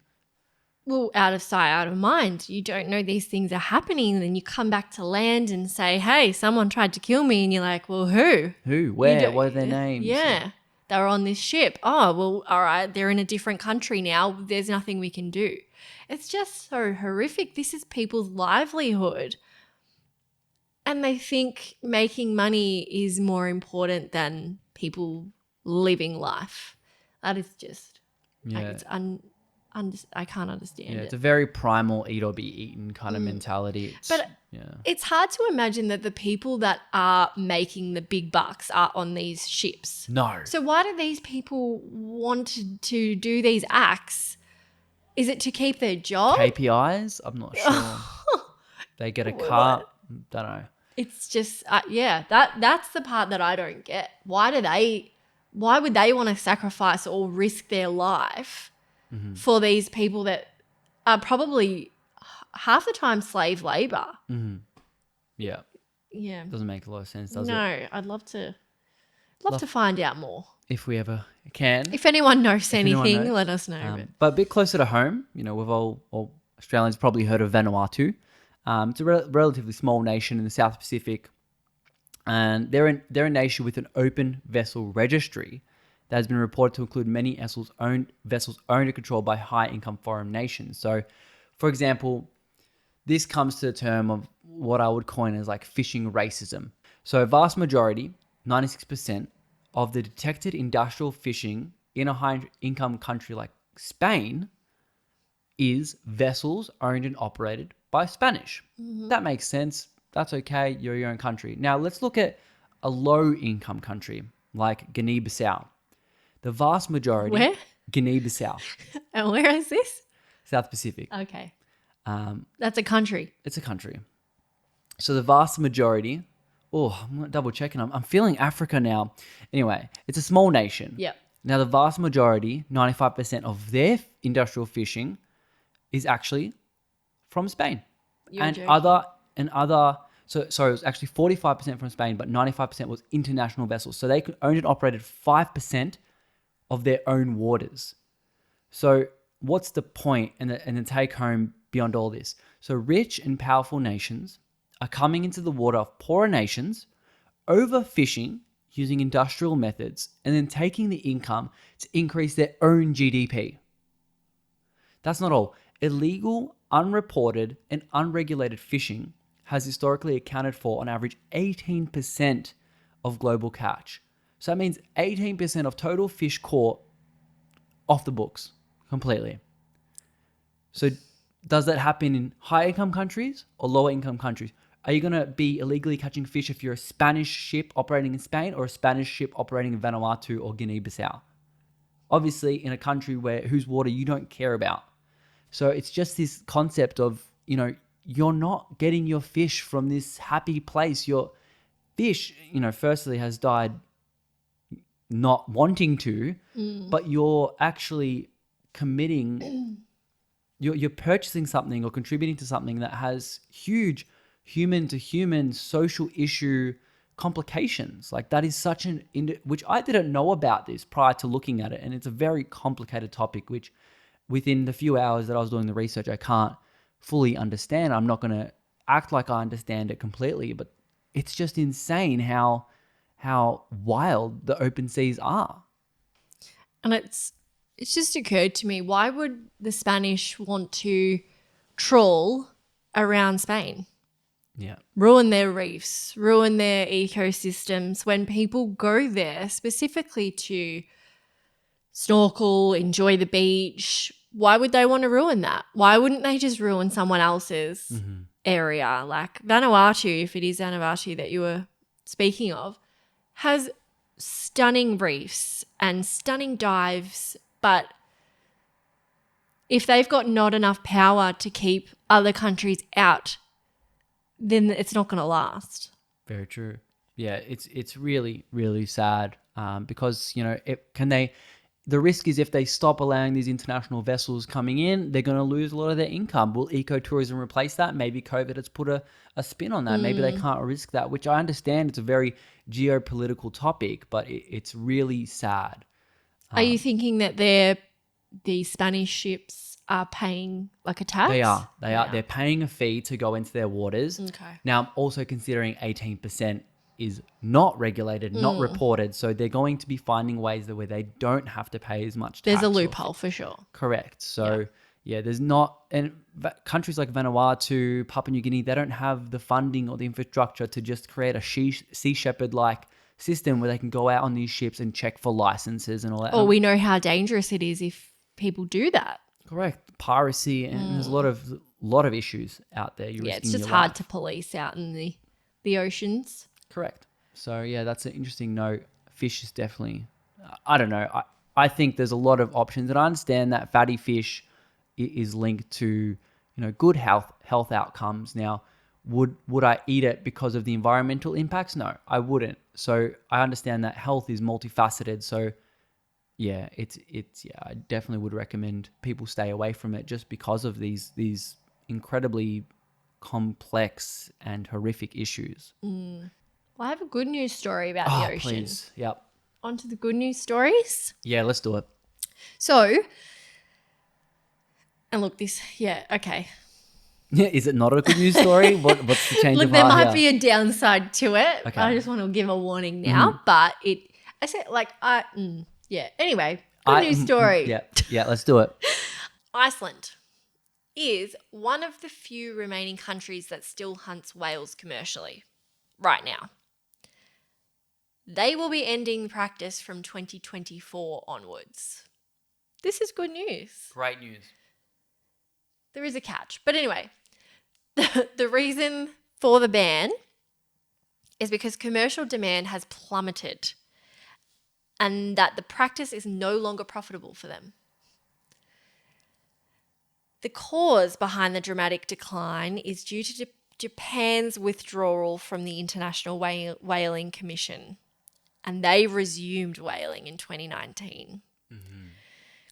Well, out of sight, out of mind. You don't know these things are happening, and then you come back to land and say, hey, someone tried to kill me, and you're like, well, who? Who? Where? What are their names? Yeah. They were on this ship. Oh, well, all right, they're in a different country now. There's nothing we can do. It's just so horrific. This is people's livelihood. And they think making money is more important than people living life. That is just, I can't understand it. It's a very primal eat or be eaten kind of mentality. It's hard to imagine that the people that are making the big bucks are on these ships. No. So why do these people want to do these acts Is it to keep their job? KPIs? I'm not sure. They get a cut. Don't know. It's just, that's the part that I don't get. Why would they want to sacrifice or risk their life for these people that are probably half the time slave labor? Yeah. Yeah. Doesn't make a lot of sense, does it? No, I'd love to find out more. If we ever can. If anyone knows anything, let us know. But a bit closer to home, we've all Australians probably heard of Vanuatu. It's a relatively small nation in the South Pacific, and they're a nation with an open vessel registry that has been reported to include many vessels owned and controlled by high-income foreign nations. So, for example, this comes to the term of what I would coin as like fishing racism. So, a vast majority, 96%, of the detected industrial fishing in a high-income country like Spain is vessels owned and operated by Spanish. That makes sense. That's okay. You're your own country. Now, let's look at a low-income country like Guinea-Bissau. The vast majority... Where? Guinea-Bissau. And where is this? South Pacific. Okay. That's a country. It's a country. So the vast majority... Oh, I'm double checking. I'm feeling Africa now. Anyway, it's a small nation. Yep. Now, the vast majority, 95% of their industrial fishing is actually from Spain. You're and joking. other. So sorry, it was actually 45% from Spain, but 95% was international vessels. So they owned and operated 5% of their own waters. So what's the point and the take home beyond all this? So rich and powerful nations are coming into the water of poorer nations, overfishing using industrial methods, and then taking the income to increase their own GDP. That's not all. Illegal, unreported, and unregulated fishing has historically accounted for, on average, 18% of global catch. So that means 18% of total fish caught off the books completely. So does that happen in high-income countries or lower-income countries? Are you going to be illegally catching fish if you're a Spanish ship operating in Spain or a Spanish ship operating in Vanuatu or Guinea-Bissau? Obviously, in a country whose water you don't care about. So it's just this concept of, you're not getting your fish from this happy place. Your fish, firstly has died not wanting to, but you're actually committing, you're purchasing something or contributing to something that has huge human to human social issue complications. Like that is such which I didn't know about this prior to looking at it. And it's a very complicated topic, which within the few hours that I was doing the research, I can't fully understand. I'm not going to act like I understand it completely, but it's just insane how wild the open seas are. And it's just occurred to me, why would the Spanish want to trawl around Spain? Yeah. Ruin their reefs, ruin their ecosystems when people go there specifically to snorkel, enjoy the beach. Why would they want to ruin that? Why wouldn't they just ruin someone else's area? Like Vanuatu, if it is Vanuatu that you were speaking of, has stunning reefs and stunning dives, but if they've got not enough power to keep other countries out, then it's not going to last. Very true. Yeah, it's really, really sad because, the risk is if they stop allowing these international vessels coming in, they're going to lose a lot of their income. Will ecotourism replace that? Maybe COVID has put a spin on that. Maybe they can't risk that, which I understand it's a very geopolitical topic, but it's really sad. Are you thinking that the Spanish ships are paying like a tax? They are. They're paying a fee to go into their waters. Okay. Now, I'm also considering 18% is not regulated, not reported. So they're going to be finding ways where they don't have to pay as much tax. There's a loophole for sure. Correct. So there's not, and countries like Vanuatu, Papua New Guinea, they don't have the funding or the infrastructure to just create a Sea Shepherd-like system where they can go out on these ships and check for licenses and all that. Or we know how dangerous it is if people do that. Correct. Piracy, and there's a lot of issues out there. It's just hard to police out in the oceans. Correct. So that's an interesting note. Fish is definitely, I don't know. I think there's a lot of options, and I understand that fatty fish is linked to, good health outcomes. Now, would I eat it because of the environmental impacts? No, I wouldn't. So I understand that health is multifaceted. So yeah, I definitely would recommend people stay away from it just because of these incredibly complex and horrific issues. Well, I have a good news story about the ocean. Please. Yep. On to the good news stories. Yeah, let's do it. So, and look, okay. Yeah, is it not a good news story? What's the change Look, of there heart might here? be a downside to it. Okay. I just want to give a warning now, but Anyway, good news story. Yeah, let's do it. Iceland is one of the few remaining countries that still hunts whales commercially right now. They will be ending practice from 2024 onwards. This is good news. Great news. There is a catch. But anyway, the reason for the ban is because commercial demand has plummeted and that the practice is no longer profitable for them. The cause behind the dramatic decline is due to Japan's withdrawal from the International Whaling Commission, and they resumed whaling in 2019,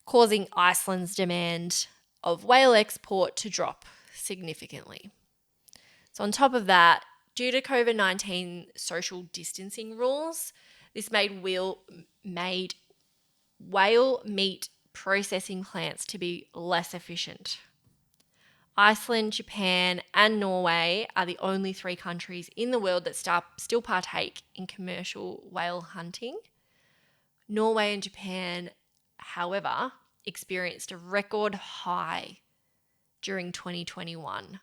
causing Iceland's demand of whale export to drop significantly. So on top of that, due to COVID-19 social distancing rules, this made whale meat processing plants to be less efficient. Iceland, Japan, and Norway are the only 3 countries in the world that still partake in commercial whale hunting. Norway and Japan, however, experienced a record high during 2021,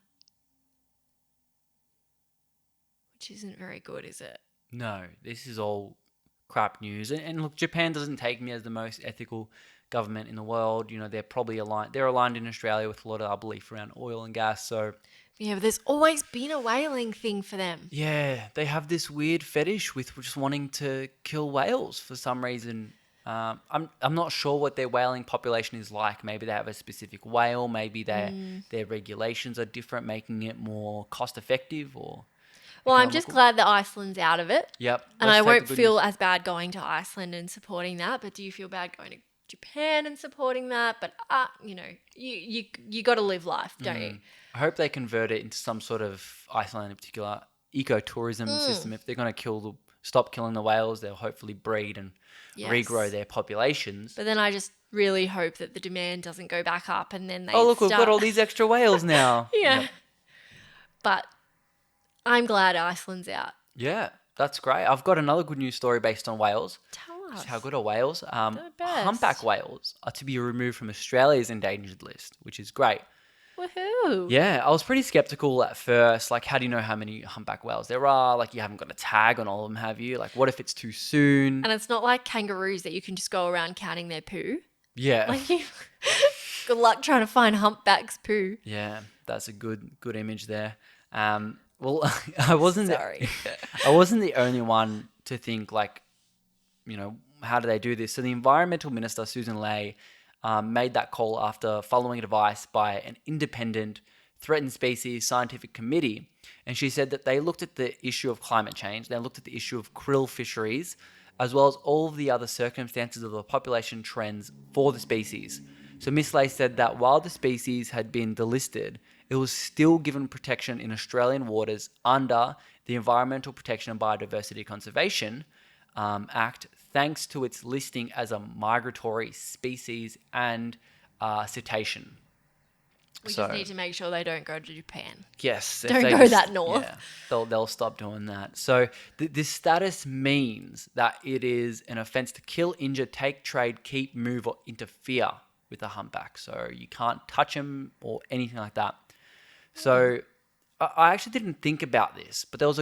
which isn't very good, is it? No, this is all crap news. And look, Japan doesn't take me as the most ethical government in the world. They're probably aligned. They're aligned in Australia with a lot of our belief around oil and gas. So yeah, but there's always been a whaling thing for them. yeah, they have this weird fetish with just wanting to kill whales for some reason. I'm not sure what their whaling population is like. Maybe they have a specific whale. Maybe their regulations are different, making it more cost effective or. Well, I'm just glad that Iceland's out of it. Yep. And I won't feel as bad going to Iceland and supporting that. But do you feel bad going to Japan and supporting that? But, you got to live life, don't you? I hope they convert it into some sort of, Iceland in particular, ecotourism system. If they're going to stop killing the whales, they'll hopefully breed and regrow their populations. But then I just really hope that the demand doesn't go back up and then they we've got all these extra whales now. Yeah. Yep. But I'm glad Iceland's out. Yeah, that's great. I've got another good news story based on whales. Tell us. Just how good are whales? They're the best. Humpback whales are to be removed from Australia's endangered list, which is great. Woohoo. Yeah, I was pretty skeptical at first. Like, how do you know how many humpback whales there are? Like, you haven't got a tag on all of them, have you? Like, what if it's too soon? And it's not like kangaroos that you can just go around counting their poo. Yeah. Like, good luck trying to find humpback's poo. Yeah, that's a good image there. Well, I wasn't Sorry. I wasn't the only one to think like, how do they do this? So the Environmental Minister, Susan Ley, made that call after following advice by an independent threatened species scientific committee. And she said that they looked at the issue of climate change, they looked at the issue of krill fisheries, as well as all of the other circumstances of the population trends for the species. So Miss Ley said that while the species had been delisted, it was still given protection in Australian waters under the Environmental Protection and Biodiversity Conservation Act, thanks to its listing as a migratory species and cetacean. We just need to make sure they don't go to Japan. Yes. Don't go that north. Yeah, they'll stop doing that. So this status means that it is an offence to kill, injure, take, trade, keep, move, or interfere with a humpback. So you can't touch them or anything like that. So I actually didn't think about this, but there's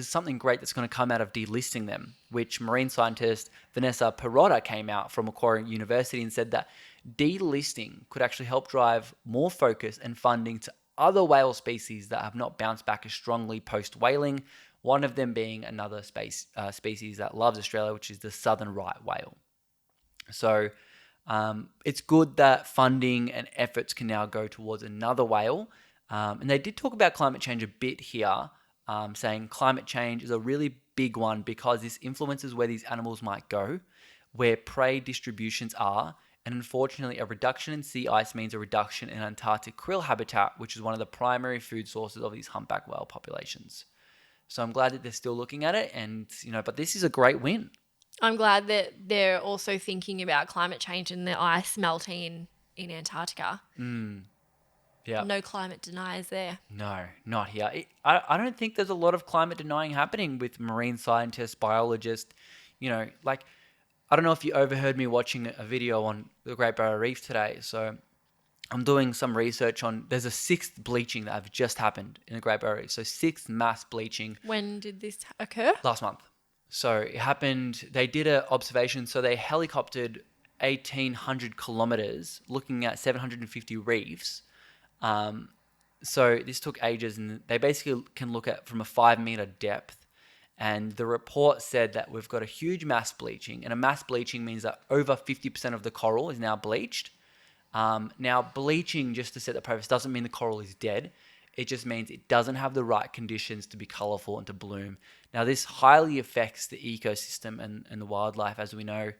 something great that's going to come out of delisting them, which marine scientist Vanessa Perotta came out from Macquarie University and said that delisting could actually help drive more focus and funding to other whale species that have not bounced back as strongly post-whaling, one of them being another species that loves Australia, which is the southern right whale. So It's good that funding and efforts can now go towards another whale. And they did talk about climate change a bit here, saying climate change is a really big one because this influences where these animals might go, where prey distributions are, and unfortunately a reduction in sea ice means a reduction in Antarctic krill habitat, which is one of the primary food sources of these humpback whale populations. So I'm glad that they're still looking at it, and but this is a great win. I'm glad that they're also thinking about climate change and the ice melting in Antarctica. Yeah. No climate deniers there. No, not here. I don't think there's a lot of climate denying happening with marine scientists, biologists. I don't know if you overheard me watching a video on the Great Barrier Reef today. So I'm doing some research on, there's a 6th bleaching that have just happened in the Great Barrier Reef. So 6th mass bleaching. When did this occur? Last month. So it happened, they did an observation. So they helicoptered 1,800 kilometers looking at 750 reefs. So this took ages, and they basically can look at from a 5-meter depth. And the report said that we've got a huge mass bleaching, and a mass bleaching means that over 50% of the coral is now bleached. Now, bleaching, just to set the preface, doesn't mean the coral is dead. It just means it doesn't have the right conditions to be colorful and to bloom. Now, this highly affects the ecosystem and the wildlife, as we know.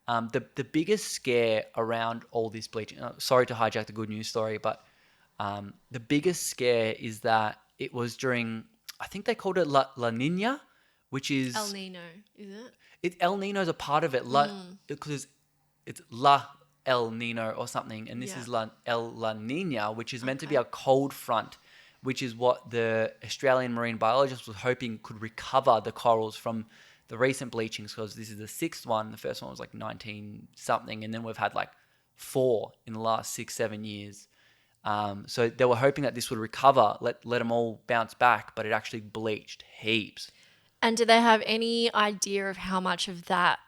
The biggest scare around all this bleaching, sorry to hijack the good news story, but the biggest scare is that it was during, I think they called it La Nina, which is... El Nino, is it? El Nino is a part of it, because it's La El Nino or something, and this is La Nina, which is meant to be a cold front, which is what the Australian marine biologist was hoping could recover the corals from the recent bleachings, because this is the 6th one. The first one was like 19 something, and then we've had like 4 in the last 6-7 years. So they were hoping that this would recover, let them all bounce back, but it actually bleached heaps. And do they have any idea of how much of that,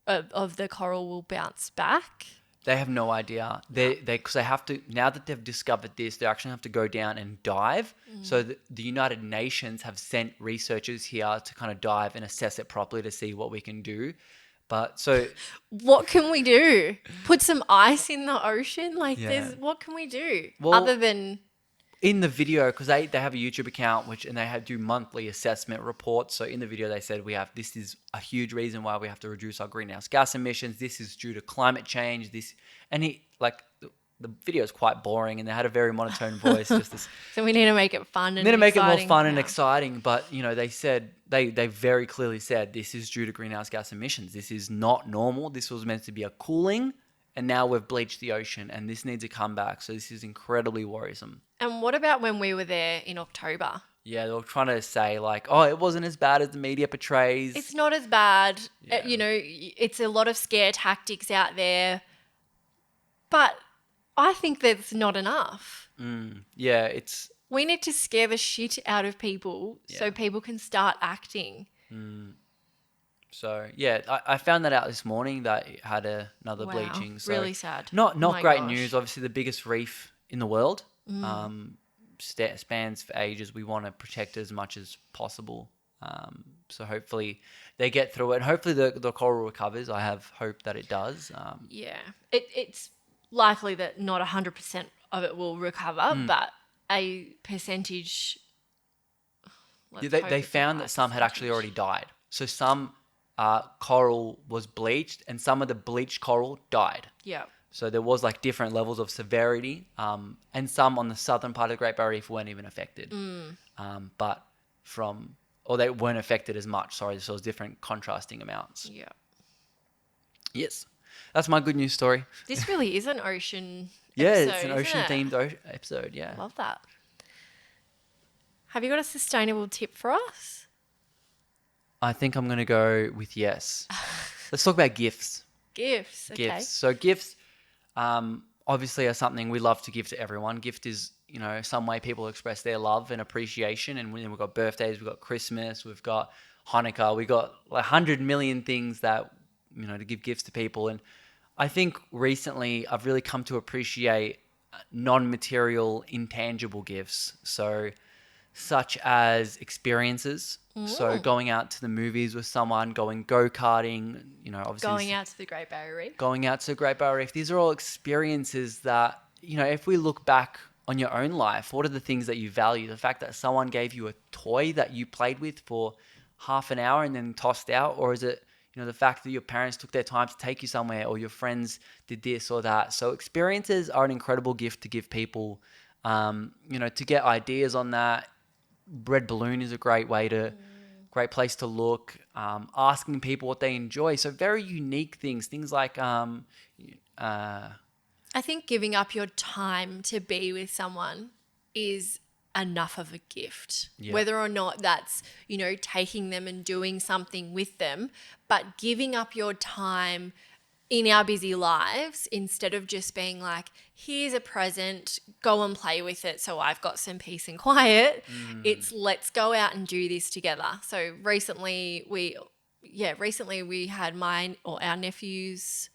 of the coral will bounce back? They have no idea. Because they have to, now that they've discovered this, they actually have to go down and dive. So the United Nations have sent researchers here to kind of dive and assess it properly to see what we can do. But so... What can we do? Put some ice in the ocean? What can we do? Well, other than... In the video, because they have a YouTube account and they do monthly assessment reports. So in the video they said this is a huge reason why we have to reduce our greenhouse gas emissions. This is due to climate change. The video is quite boring, and they had a very monotone voice. So we need to make it fun and need to make it more fun and yeah. exciting. But they said they very clearly said this is due to greenhouse gas emissions. This is not normal. This was meant to be a cooling, and now we've bleached the ocean, and this needs a comeback. So this is incredibly worrisome. And what about when we were there in October? Yeah, they were trying to say it wasn't as bad as the media portrays. It's not as bad. Yeah. It's a lot of scare tactics out there. But I think that's not enough. Yeah, we need to scare the shit out of people so people can start acting. So, yeah, I found that out this morning that it had another bleaching. So really sad. Not great news. Obviously, the biggest reef in the world. Spans for ages. We want to protect it as much as possible. So hopefully they get through it. And hopefully the coral recovers. I have hope that it does. It's likely that not 100% of it will recover, but a percentage. They found that some had actually already died. So some coral was bleached, and some of the bleached coral died. Yeah. So there was different levels of severity, and some on the southern part of the Great Barrier Reef weren't even affected. Or they weren't affected as much. Sorry, so it was different contrasting amounts. Yeah. Yes, that's my good news story. This really is an ocean episode, it's an ocean-themed episode, yeah. Love that. Have you got a sustainable tip for us? I think I'm going to go with yes. Let's talk about gifts. Gifts, okay. Gifts. So gifts... obviously are something we love to give to everyone. Gift is, some way people express their love and appreciation. And we've got birthdays, we've got Christmas, we've got Hanukkah, we've got 100 million things that, to give gifts to people. And I think recently I've really come to appreciate non-material, intangible gifts. So such as experiences. So going out to the movies with someone, going go-karting, obviously Going out to the Great Barrier Reef. going out to the Great Barrier Reef. These are all experiences that, if we look back on your own life, what are the things that you value? The fact that someone gave you a toy that you played with for half an hour and then tossed out? Or is it, the fact that your parents took their time to take you somewhere, or your friends did this or that? So experiences are an incredible gift to give people, to get ideas on that. Red Balloon is a great great place to look. Asking people what they enjoy. So very unique things like, I think giving up your time to be with someone is enough of a gift. Yeah. Whether or not that's, taking them and doing something with them, but giving up your time in our busy lives instead of just being like, here's a present, go and play with it so I've got some peace and quiet. It's let's go out and do this together. So recently we had our nephew's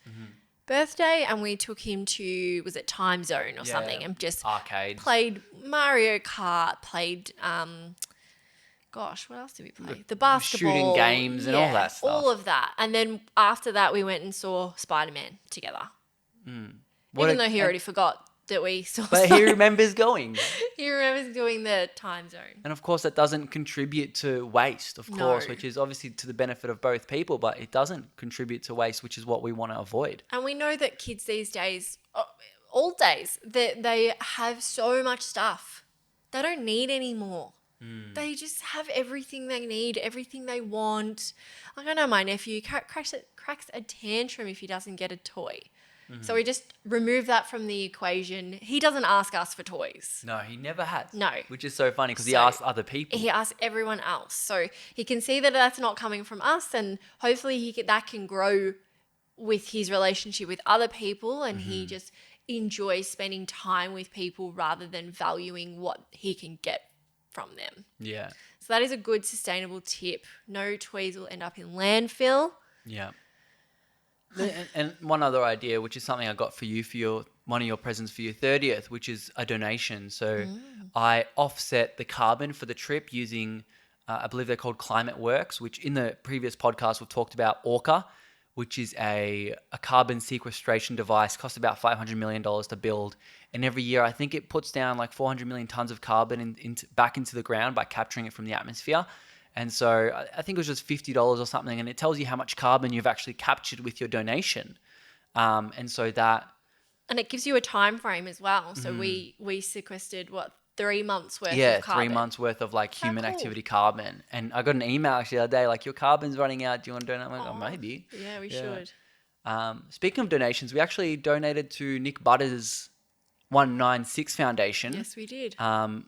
birthday, and we took him to, was it Time Zone or something, and just arcades, played Mario Kart, played what else did we play? The basketball, shooting games and all that stuff. All of that. And then after that we went and saw Spider-Man together. Even though he already forgot that we saw But he remembers going. He remembers doing the Time Zone. And of course that doesn't contribute to waste, of course, which is obviously to the benefit of both people, but it doesn't contribute to waste, which is what we want to avoid. And we know that kids these days, all days, they have so much stuff. They don't need any more. They just have everything they need, everything they want. Like, I know my nephew cracks a tantrum if he doesn't get a toy. So we just remove that from the equation. He doesn't ask us for toys. No, he never has. No. Which is so funny because he asks other people. He asks everyone else. So he can see that that's not coming from us, and hopefully that can grow with his relationship with other people, and he just enjoys spending time with people rather than valuing what he can get from them. Yeah. So that is a good sustainable tip. No toys will end up in landfill. Yeah. And one other idea, which is something I got for you for one of your presents for your 30th, which is a donation. So I offset the carbon for the trip using, I believe they're called Climate Works, which in the previous podcast we've talked about Okra, which is a carbon sequestration device, costs about $500 million to build. And every year, I think it puts down like 400 million tons of carbon back into the ground by capturing it from the atmosphere. And so I think it was just $50 or something, and it tells you how much carbon you've actually captured with your donation. And it gives you a time frame as well. So we sequestered 3 months worth of carbon. 3 months worth of like human activity carbon. And I got an email actually the other day, like, your carbon's running out. Do you want to donate? I'm like, maybe. Yeah, we should. Speaking of donations, we actually donated to Nick Butter's 196 Foundation. Yes, we did.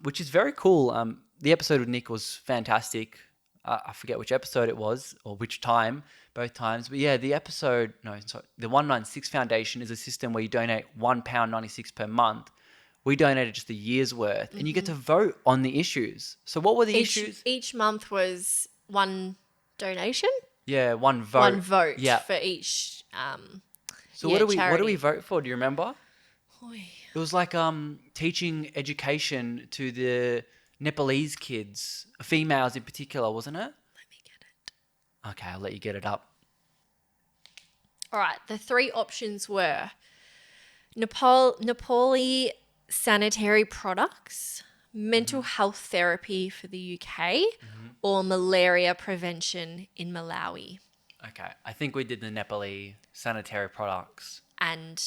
Which is very cool. The episode with Nick was fantastic. I forget which episode it was or which time, both times. But yeah, the 196 Foundation is a system where you donate £1.96 per month. We donated just a year's worth, and you get to vote on the issues. So what were the issues? Each month was one donation? Yeah, one vote. One vote for each So what do we charity. vote for? Do you remember? Oy. It was like teaching education to the Nepalese kids, females in particular, wasn't it? Let me get it. Okay, I'll let you get it up. All right, the 3 options were Nepali sanitary products, mental health therapy for the UK, or malaria prevention in Malawi. Okay, I think we did the Nepali sanitary products. And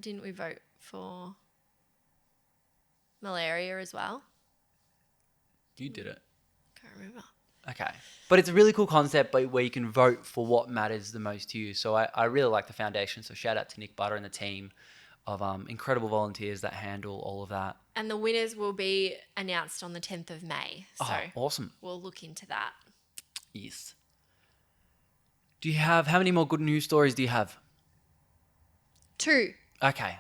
didn't we vote for malaria as well? You did it. Can't remember. Okay. But it's a really cool concept where you can vote for what matters the most to you. So I really like the foundation. So shout out to Nick Butter and the team of incredible volunteers that handle all of that. And the winners will be announced on the 10th of May. So awesome. We'll look into that. Yes. How many more good news stories do you have? 2. Okay.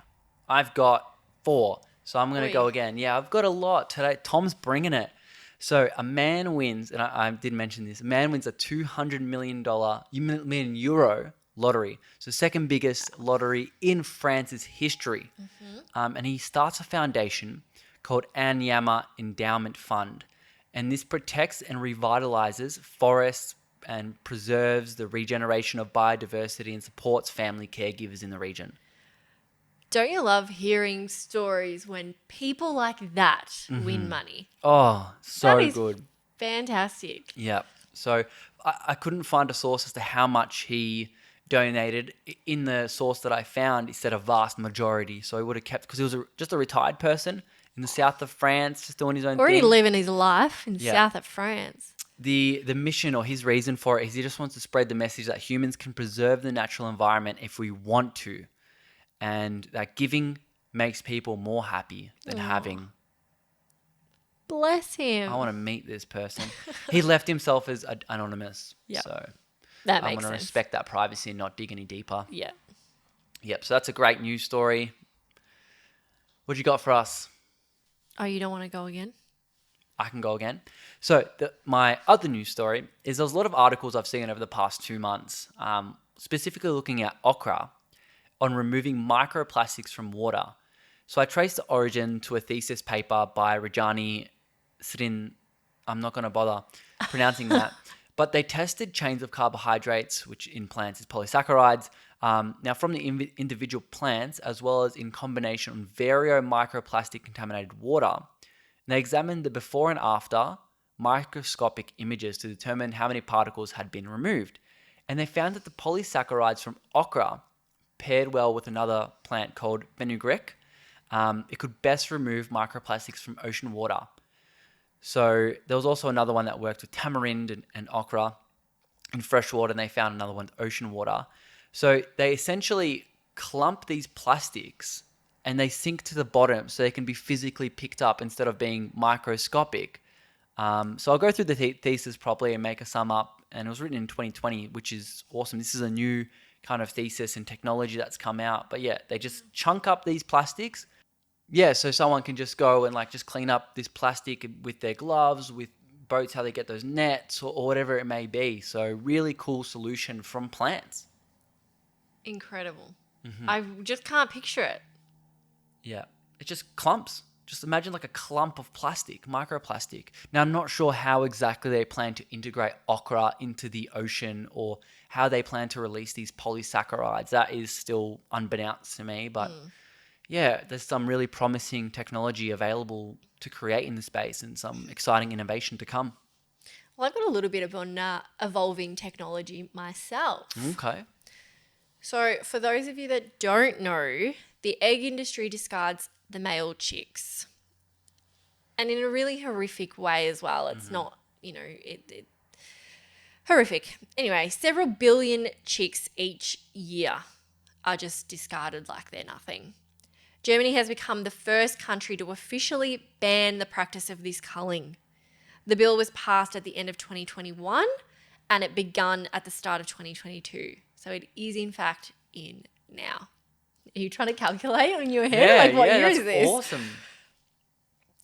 I've got 4. So I'm going to go again. Yeah, I've got a lot today. Tom's bringing it. So a man wins, and I did mention this, a man wins a €200 million lottery. So second biggest lottery in France's history. And he starts a foundation called Anyama Endowment Fund. And this protects and revitalizes forests and preserves the regeneration of biodiversity and supports family caregivers in the region. Don't you love hearing stories when people like that win money? Oh, so That is good. fantastic. Yeah. So I couldn't find a source as to how much he donated. In the source that I found, it said a vast majority. So he would have kept, because he was just a retired person in the south of France, just doing his own Already thing. living his life in the Yeah. south of France. The mission or his reason for it is he just wants to spread the message that humans can preserve the natural environment if we want to, and that giving makes people more happy than having. Bless him. I want to meet this person. He left himself as anonymous. Yep. So That I'm makes going to sense. respect that privacy and not dig any deeper. Yeah. Yep. So that's a great news story. What you got for us? Oh, you don't want to go again? I can go again. So my other news story is there's a lot of articles I've seen over the past 2 months, specifically looking at Okra on removing microplastics from water. So I traced the origin to a thesis paper by Rajani Srin. I'm not going to bother pronouncing that. But they tested chains of carbohydrates, which in plants is polysaccharides, now from the individual plants, as well as in combination on microplastic contaminated water. They examined the before and after microscopic images to determine how many particles had been removed. And they found that the polysaccharides from Okra paired well with another plant called fenugreek. It could best remove microplastics from ocean water. So there was also another one that worked with tamarind and okra in fresh water, and they found another one with ocean water. So they essentially clump these plastics and they sink to the bottom so they can be physically picked up instead of being microscopic. So I'll go through the thesis properly and make a sum up. And it was written in 2020, which is awesome. This is a new kind of thesis and technology that's come out. But yeah, they just chunk up these plastics. Yeah, so someone can just go and just clean up this plastic with their gloves, with boats, how they get those nets or whatever it may be. So really cool solution from plants. Incredible. I just can't picture it. Yeah, it just clumps. Just imagine like a clump of plastic, microplastic. Now, I'm not sure how exactly they plan to integrate okra into the ocean or how they plan to release these polysaccharides. That is still unbeknownst to me. But yeah, there's some really promising technology available to create in the space and some exciting innovation to come. Well, I've got a little bit of on evolving technology myself. Okay. So for those of you that don't know, the egg industry discards the male chicks. And in a really horrific way as well. It's not, it horrific. Anyway, several billion chicks each year are just discarded like they're nothing. Germany has become the first country to officially ban the practice of this culling. The bill was passed at the end of 2021 and it begun at the start of 2022. So it is in fact in now. Are you trying to calculate in your head? What year is this? Awesome.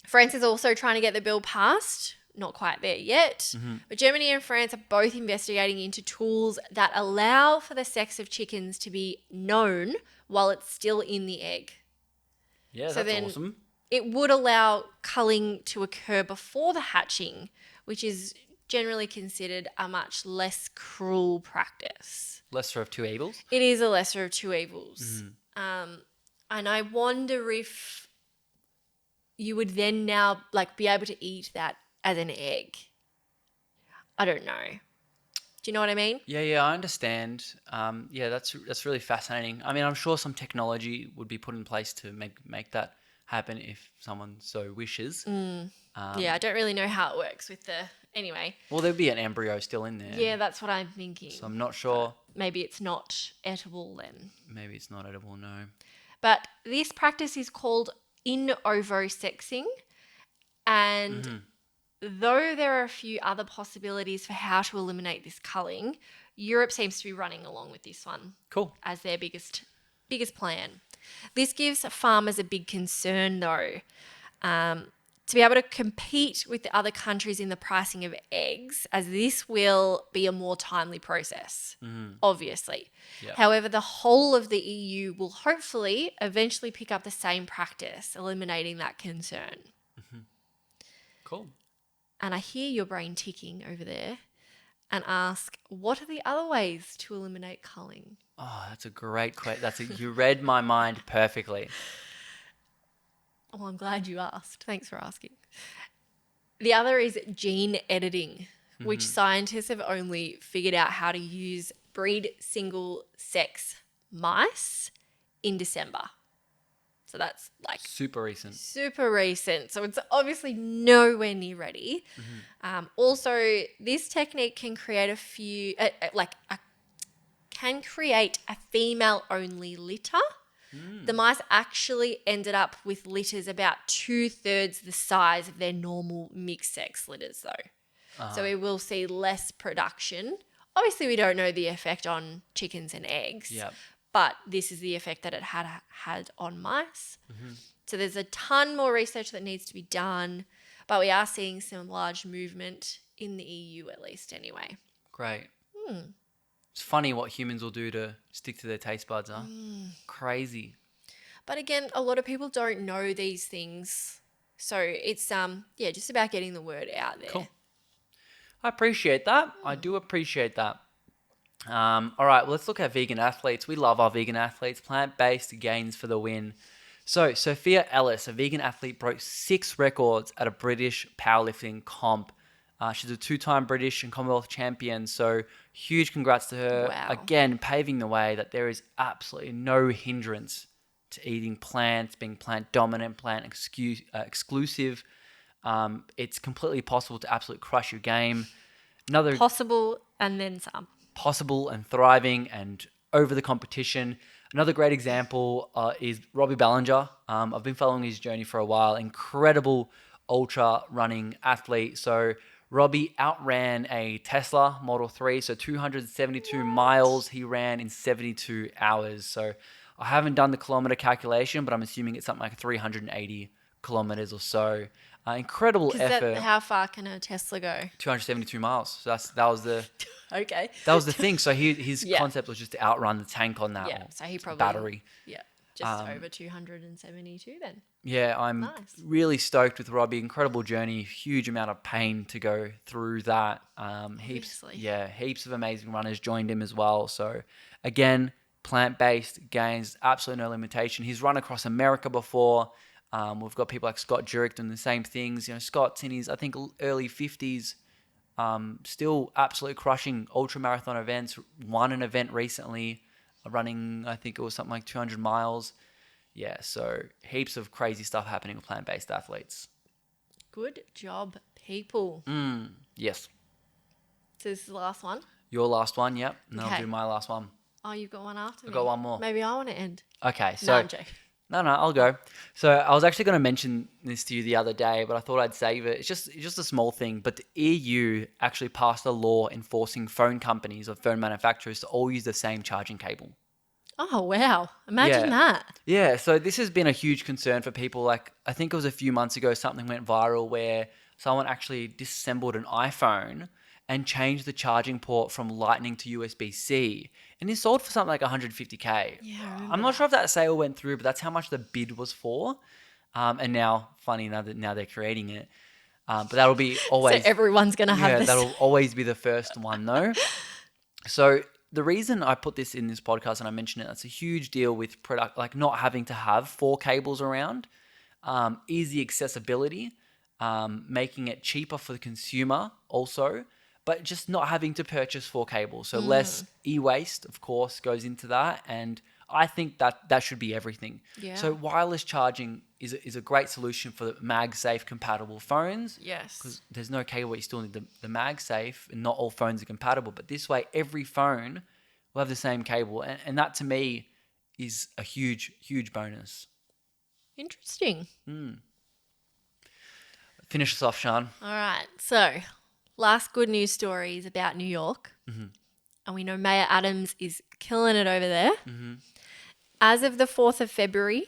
France is also trying to get the bill passed. Not quite there yet. But Germany and France are both investigating into tools that allow for the sex of chickens to be known while it's still in the egg. Yeah, So that's then awesome. It would allow culling to occur before the hatching, which is generally considered a much less cruel practice. Lesser of two evils. It is a lesser of two evils. And I wonder if you would then now be able to eat that as an egg. I don't know. Do you know what I mean? Yeah, I understand. Yeah, that's really fascinating. I mean, I'm sure some technology would be put in place to make that happen if someone so wishes. Yeah, I don't really know how it works with anyway. Well, there'd be an embryo still in there. Yeah, that's what I'm thinking. So I'm not sure. Maybe it's not edible then. Maybe it's not edible, no. But this practice is called in ovo sexing, and though there are a few other possibilities for how to eliminate this culling, Europe seems to be running along with this one. Cool. As their biggest plan. This gives farmers a big concern though. to be able to compete with the other countries in the pricing of eggs, as this will be a more timely process, obviously. Yep. However, the whole of the EU will hopefully eventually pick up the same practice, eliminating that concern. Cool. And I hear your brain ticking over there and ask, what are the other ways to eliminate culling? Oh, that's a great question. You read my mind perfectly. Oh, I'm glad you asked. Thanks for asking. The other is gene editing, which scientists have only figured out how to use breed single-sex mice in December. So that's like Super recent. super recent. So it's obviously nowhere near ready. Also, this technique can create can create a female-only litter. The mice actually ended up with litters about 2/3 the size of their normal mixed-sex litters, though. So we will see less production. Obviously, we don't know the effect on chickens and eggs, Yep. but this is the effect that it had on mice. So there's a ton more research that needs to be done, but we are seeing some large movement in the EU, at least anyway. Great. It's funny what humans will do to stick to their taste buds, huh? Crazy. But again, a lot of people don't know these things. So it's just about getting the word out there. Cool. I appreciate that. I do appreciate that. All right, well, let's look at vegan athletes. We love our vegan athletes. Plant-based gains for the win. So Sophia Ellis, a vegan athlete, broke 6 records at a British powerlifting comp. She's a 2-time British and Commonwealth champion, so huge congrats to her. Wow. Again, paving the way that there is absolutely no hindrance to eating plants, being plant dominant, plant exclusive. It's completely possible to absolutely crush your game. Possible and then some. Possible and thriving and over the competition. Another great example is Robbie Ballinger. I've been following his journey for a while. Incredible ultra running athlete. So Robbie outran a Tesla Model 3, so 272 miles he ran in 72 hours. So I haven't done the kilometer calculation, but I'm assuming it's something like 380 kilometers or so. Incredible effort. How far can a Tesla go? 272 miles. So that was the Okay. that was the thing. So his concept was just to outrun the tank on that So he probably battery. Yeah, just over 272 then. Yeah, I'm really stoked with Robbie. Incredible journey, huge amount of pain to go through that. Heaps of amazing runners joined him as well. So again, plant-based gains, absolutely no limitation. He's run across America before. We've got people like Scott Jurek doing the same things. You know, Scott's in his, I think, early 50s, still absolutely crushing ultra-marathon events. Won an event recently, running, I think it was something like 200 miles. Yeah, so heaps of crazy stuff happening with plant-based athletes. Good job, people. Yes. So this is the last one? Your last one, yep. And Okay. I'll do my last one. Oh, you've got one after me? I've got one more. Maybe I want to end. Okay, No, so... I'm joking. No, I'll go. So I was actually going to mention this to you the other day, but I thought I'd save it. It's just a small thing, but the EU actually passed a law enforcing phone companies or phone manufacturers to all use the same charging cable. Oh, wow. Imagine that. Yeah, so this has been a huge concern for people. Like, I think it was a few months ago, something went viral where someone actually disassembled an iPhone and changed the charging port from Lightning to USB-C. And it sold for something like 150K. Yeah, I'm not sure if that sale went through, but that's how much the bid was for. And now, funny enough, now they're creating it. But that'll be always... So everyone's going to have this. That'll always be the first one, though. So the reason I put this in this podcast and I mention it, it's a huge deal with product, like not having to have 4 cables around, easy accessibility, making it cheaper for the consumer also, but just not having to purchase 4 cables. So less e-waste, of course, goes into that. And I think that should be everything. Yeah. So wireless charging is a great solution for the MagSafe compatible phones. Yes. Because there's no cable, you still need the MagSafe, and not all phones are compatible. But this way, every phone will have the same cable. And that, to me, is a huge, huge bonus. Interesting. Finish us off, Shan. All right. So last good news story is about New York. And we know Mayor Adams is killing it over there. As of the 4th of February,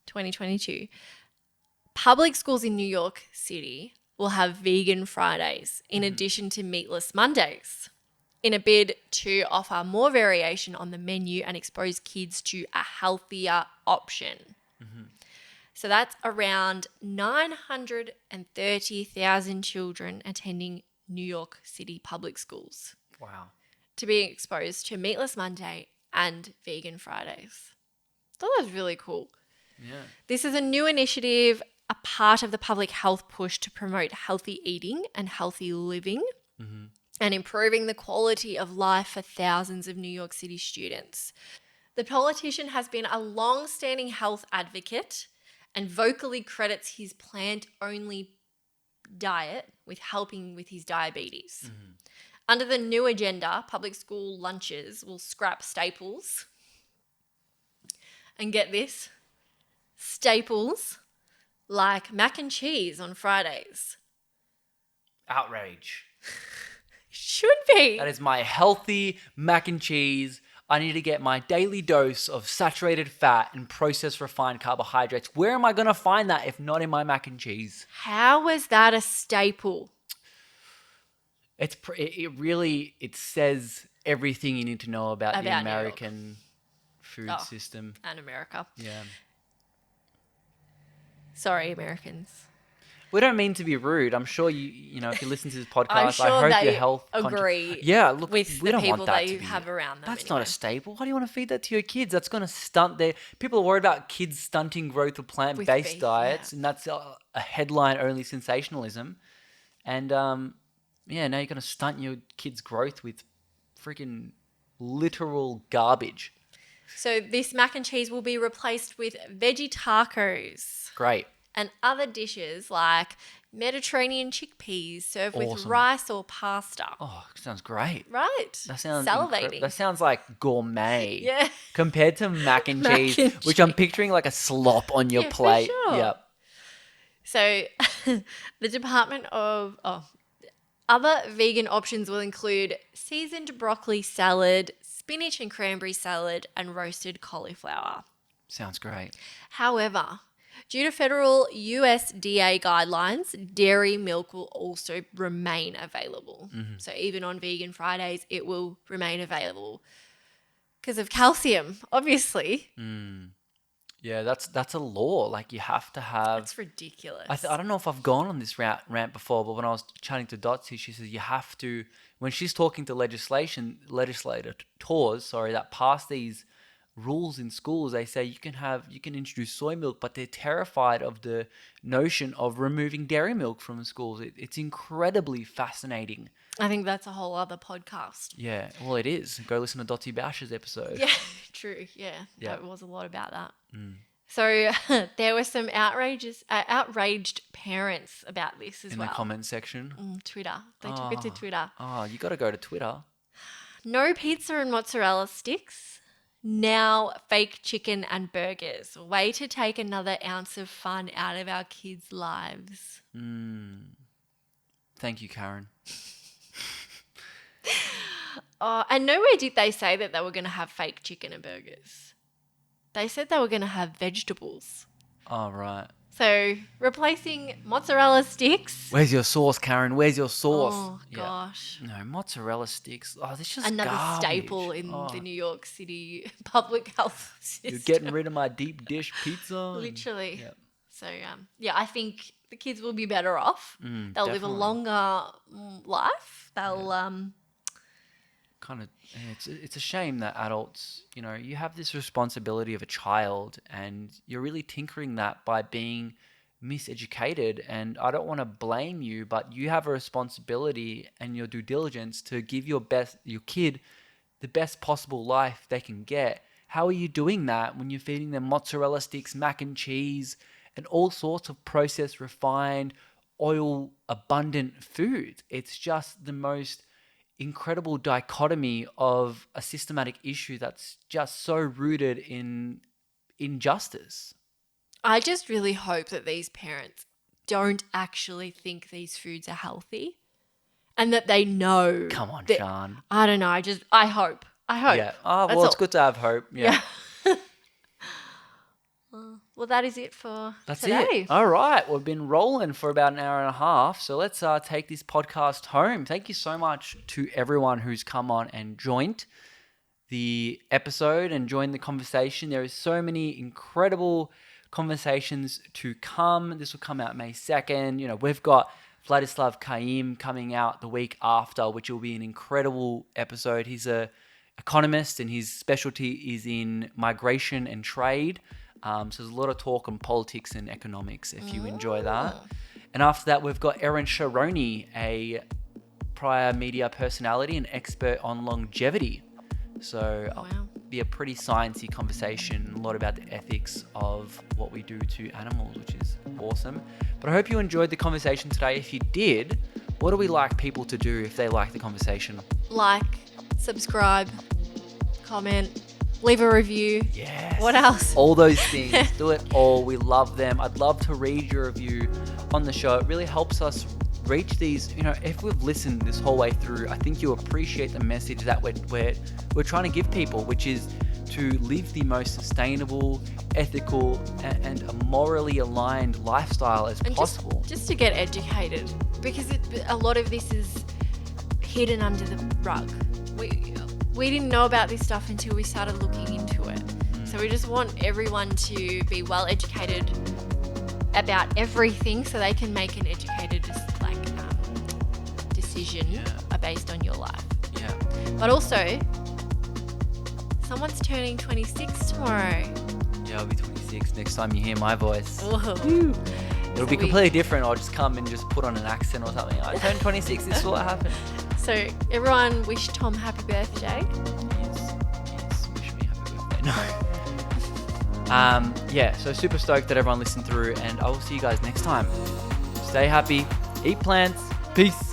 2022, public schools in New York City will have vegan Fridays in addition to meatless Mondays in a bid to offer more variation on the menu and expose kids to a healthier option. So that's around 930,000 children attending New York City public schools Wow. to be exposed to Meatless Monday and Vegan Fridays. I thought that was really cool. Yeah. This is a new initiative, a part of the public health push to promote healthy eating and healthy living and improving the quality of life for thousands of New York City students. The politician has been a long-standing health advocate and vocally credits his plant-only diet with helping with his diabetes. Under the new agenda, public school lunches will scrap staples. And get this, staples like mac and cheese on Fridays. Outrage. Should be. That is my healthy mac and cheese. I need to get my daily dose of saturated fat and processed refined carbohydrates. Where am I going to find that if not in my mac and cheese? How is that a staple? It says everything you need to know about the New York. American food system. And America. Yeah. Sorry, Americans. We don't mean to be rude. I'm sure if you listen to this podcast, I'm sure I hope they your health agree Yeah, look, with we the don't people want that that to you be, have around them. That's anyway. not a staple. Why do you want to feed that to your kids? That's going to stunt their... People are worried about kids stunting growth of plant-based beef, diets, yeah. and that's a headline-only sensationalism. And, now you're going to stunt your kids' growth with freaking literal garbage. So this mac and cheese will be replaced with veggie tacos. Great. And other dishes like Mediterranean chickpeas served with Awesome. rice or pasta. Oh, sounds great. Right. That sounds salivating. That sounds like gourmet. Yeah. Compared to mac and Mac cheese, and which I'm picturing like a slop on your Yeah, for plate. sure. Yep. So the Department of other vegan options will include seasoned broccoli salad, spinach and cranberry salad, and roasted cauliflower. Sounds great. However, due to federal USDA guidelines, dairy milk will also remain available. So even on Vegan Fridays, it will remain available because of calcium, obviously. Yeah, that's a law. Like you have to have... That's ridiculous. I don't know if I've gone on this rant before, but when I was chatting to Dotsy, she says you have to... When she's talking to legislators that pass these rules in schools, they say you can introduce soy milk, but they're terrified of the notion of removing dairy milk from schools. It's incredibly fascinating. I think that's a whole other podcast. Yeah, well, it is. Go listen to Dotsy Bash's episode. Yeah, true. Yeah, Yeah. there was a lot about that. So there were some outraged parents about this as In well. the comment section. Twitter. They took it to Twitter. Oh, you got to go to Twitter. No pizza and mozzarella sticks. Now fake chicken and burgers. Way to take another ounce of fun out of our kids' lives. Thank you, Karen. And nowhere did they say that they were going to have fake chicken and burgers. They said they were going to have vegetables. Oh, right. So replacing mozzarella sticks. Where's your sauce, Karen? Where's your sauce? Oh, gosh. No, mozzarella sticks. Oh, this is just Another garbage. staple in the New York City public health system. You're getting rid of my deep dish pizza. Literally. Yep. So, I think the kids will be better off. They'll live a definitely. longer life. They'll, Kind of, it's a shame that adults, you have this responsibility of a child and you're really tinkering that by being miseducated. And I don't want to blame you, but you have a responsibility and your due diligence to give your kid the best possible life they can get. How are you doing that when you're feeding them mozzarella sticks, mac and cheese, and all sorts of processed, refined, oil abundant foods? It's just the most incredible dichotomy of a systematic issue that's just so rooted in injustice. I just really hope that these parents don't actually think these foods are healthy and that they know. Come on, that, Sean. I don't know. I hope. Yeah. Oh, That's well, it's all. good to have hope. Yeah. Well, Well, that is it for That's today. it. All right. We've been rolling for about an hour and a half. So let's take this podcast home. Thank you so much to everyone who's come on and joined the episode and joined the conversation. There is so many incredible conversations to come. This will come out May 2nd. You know, we've got Vladislav Kaim coming out the week after, which will be an incredible episode. He's a economist and his specialty is in migration and trade. So there's a lot of talk on politics and economics if you enjoy that. And after that, we've got Erin Sharoni, a prior media personality and expert on longevity. So be a pretty sciencey conversation, a lot about the ethics of what we do to animals, which is awesome. But I hope you enjoyed the conversation today. If you did, what do we like people to do if they like the conversation? Like, subscribe, comment, leave a review. Yes. What else? All those things. Do it all. We love them. I'd love to read your review on the show. It really helps us reach these, you know, if we've listened this whole way through, I think you appreciate the message that we're trying to give people, which is to live the most sustainable, ethical, and a morally aligned lifestyle as possible. Just to get educated, because a lot of this is hidden under the rug. We didn't know about this stuff until we started looking into it. So we just want everyone to be well educated about everything so they can make an educated decision based on your life. Yeah. But also, someone's turning 26 tomorrow. Yeah, I'll be 26 next time you hear my voice. Whoa. It'll be completely different. I'll just come and just put on an accent or something. I turned 26, this is what happened. So everyone wish Tom happy birthday. Yes, wish me happy birthday. No. Yeah, so super stoked that everyone listened through, and I will see you guys next time. Stay happy, eat plants, peace.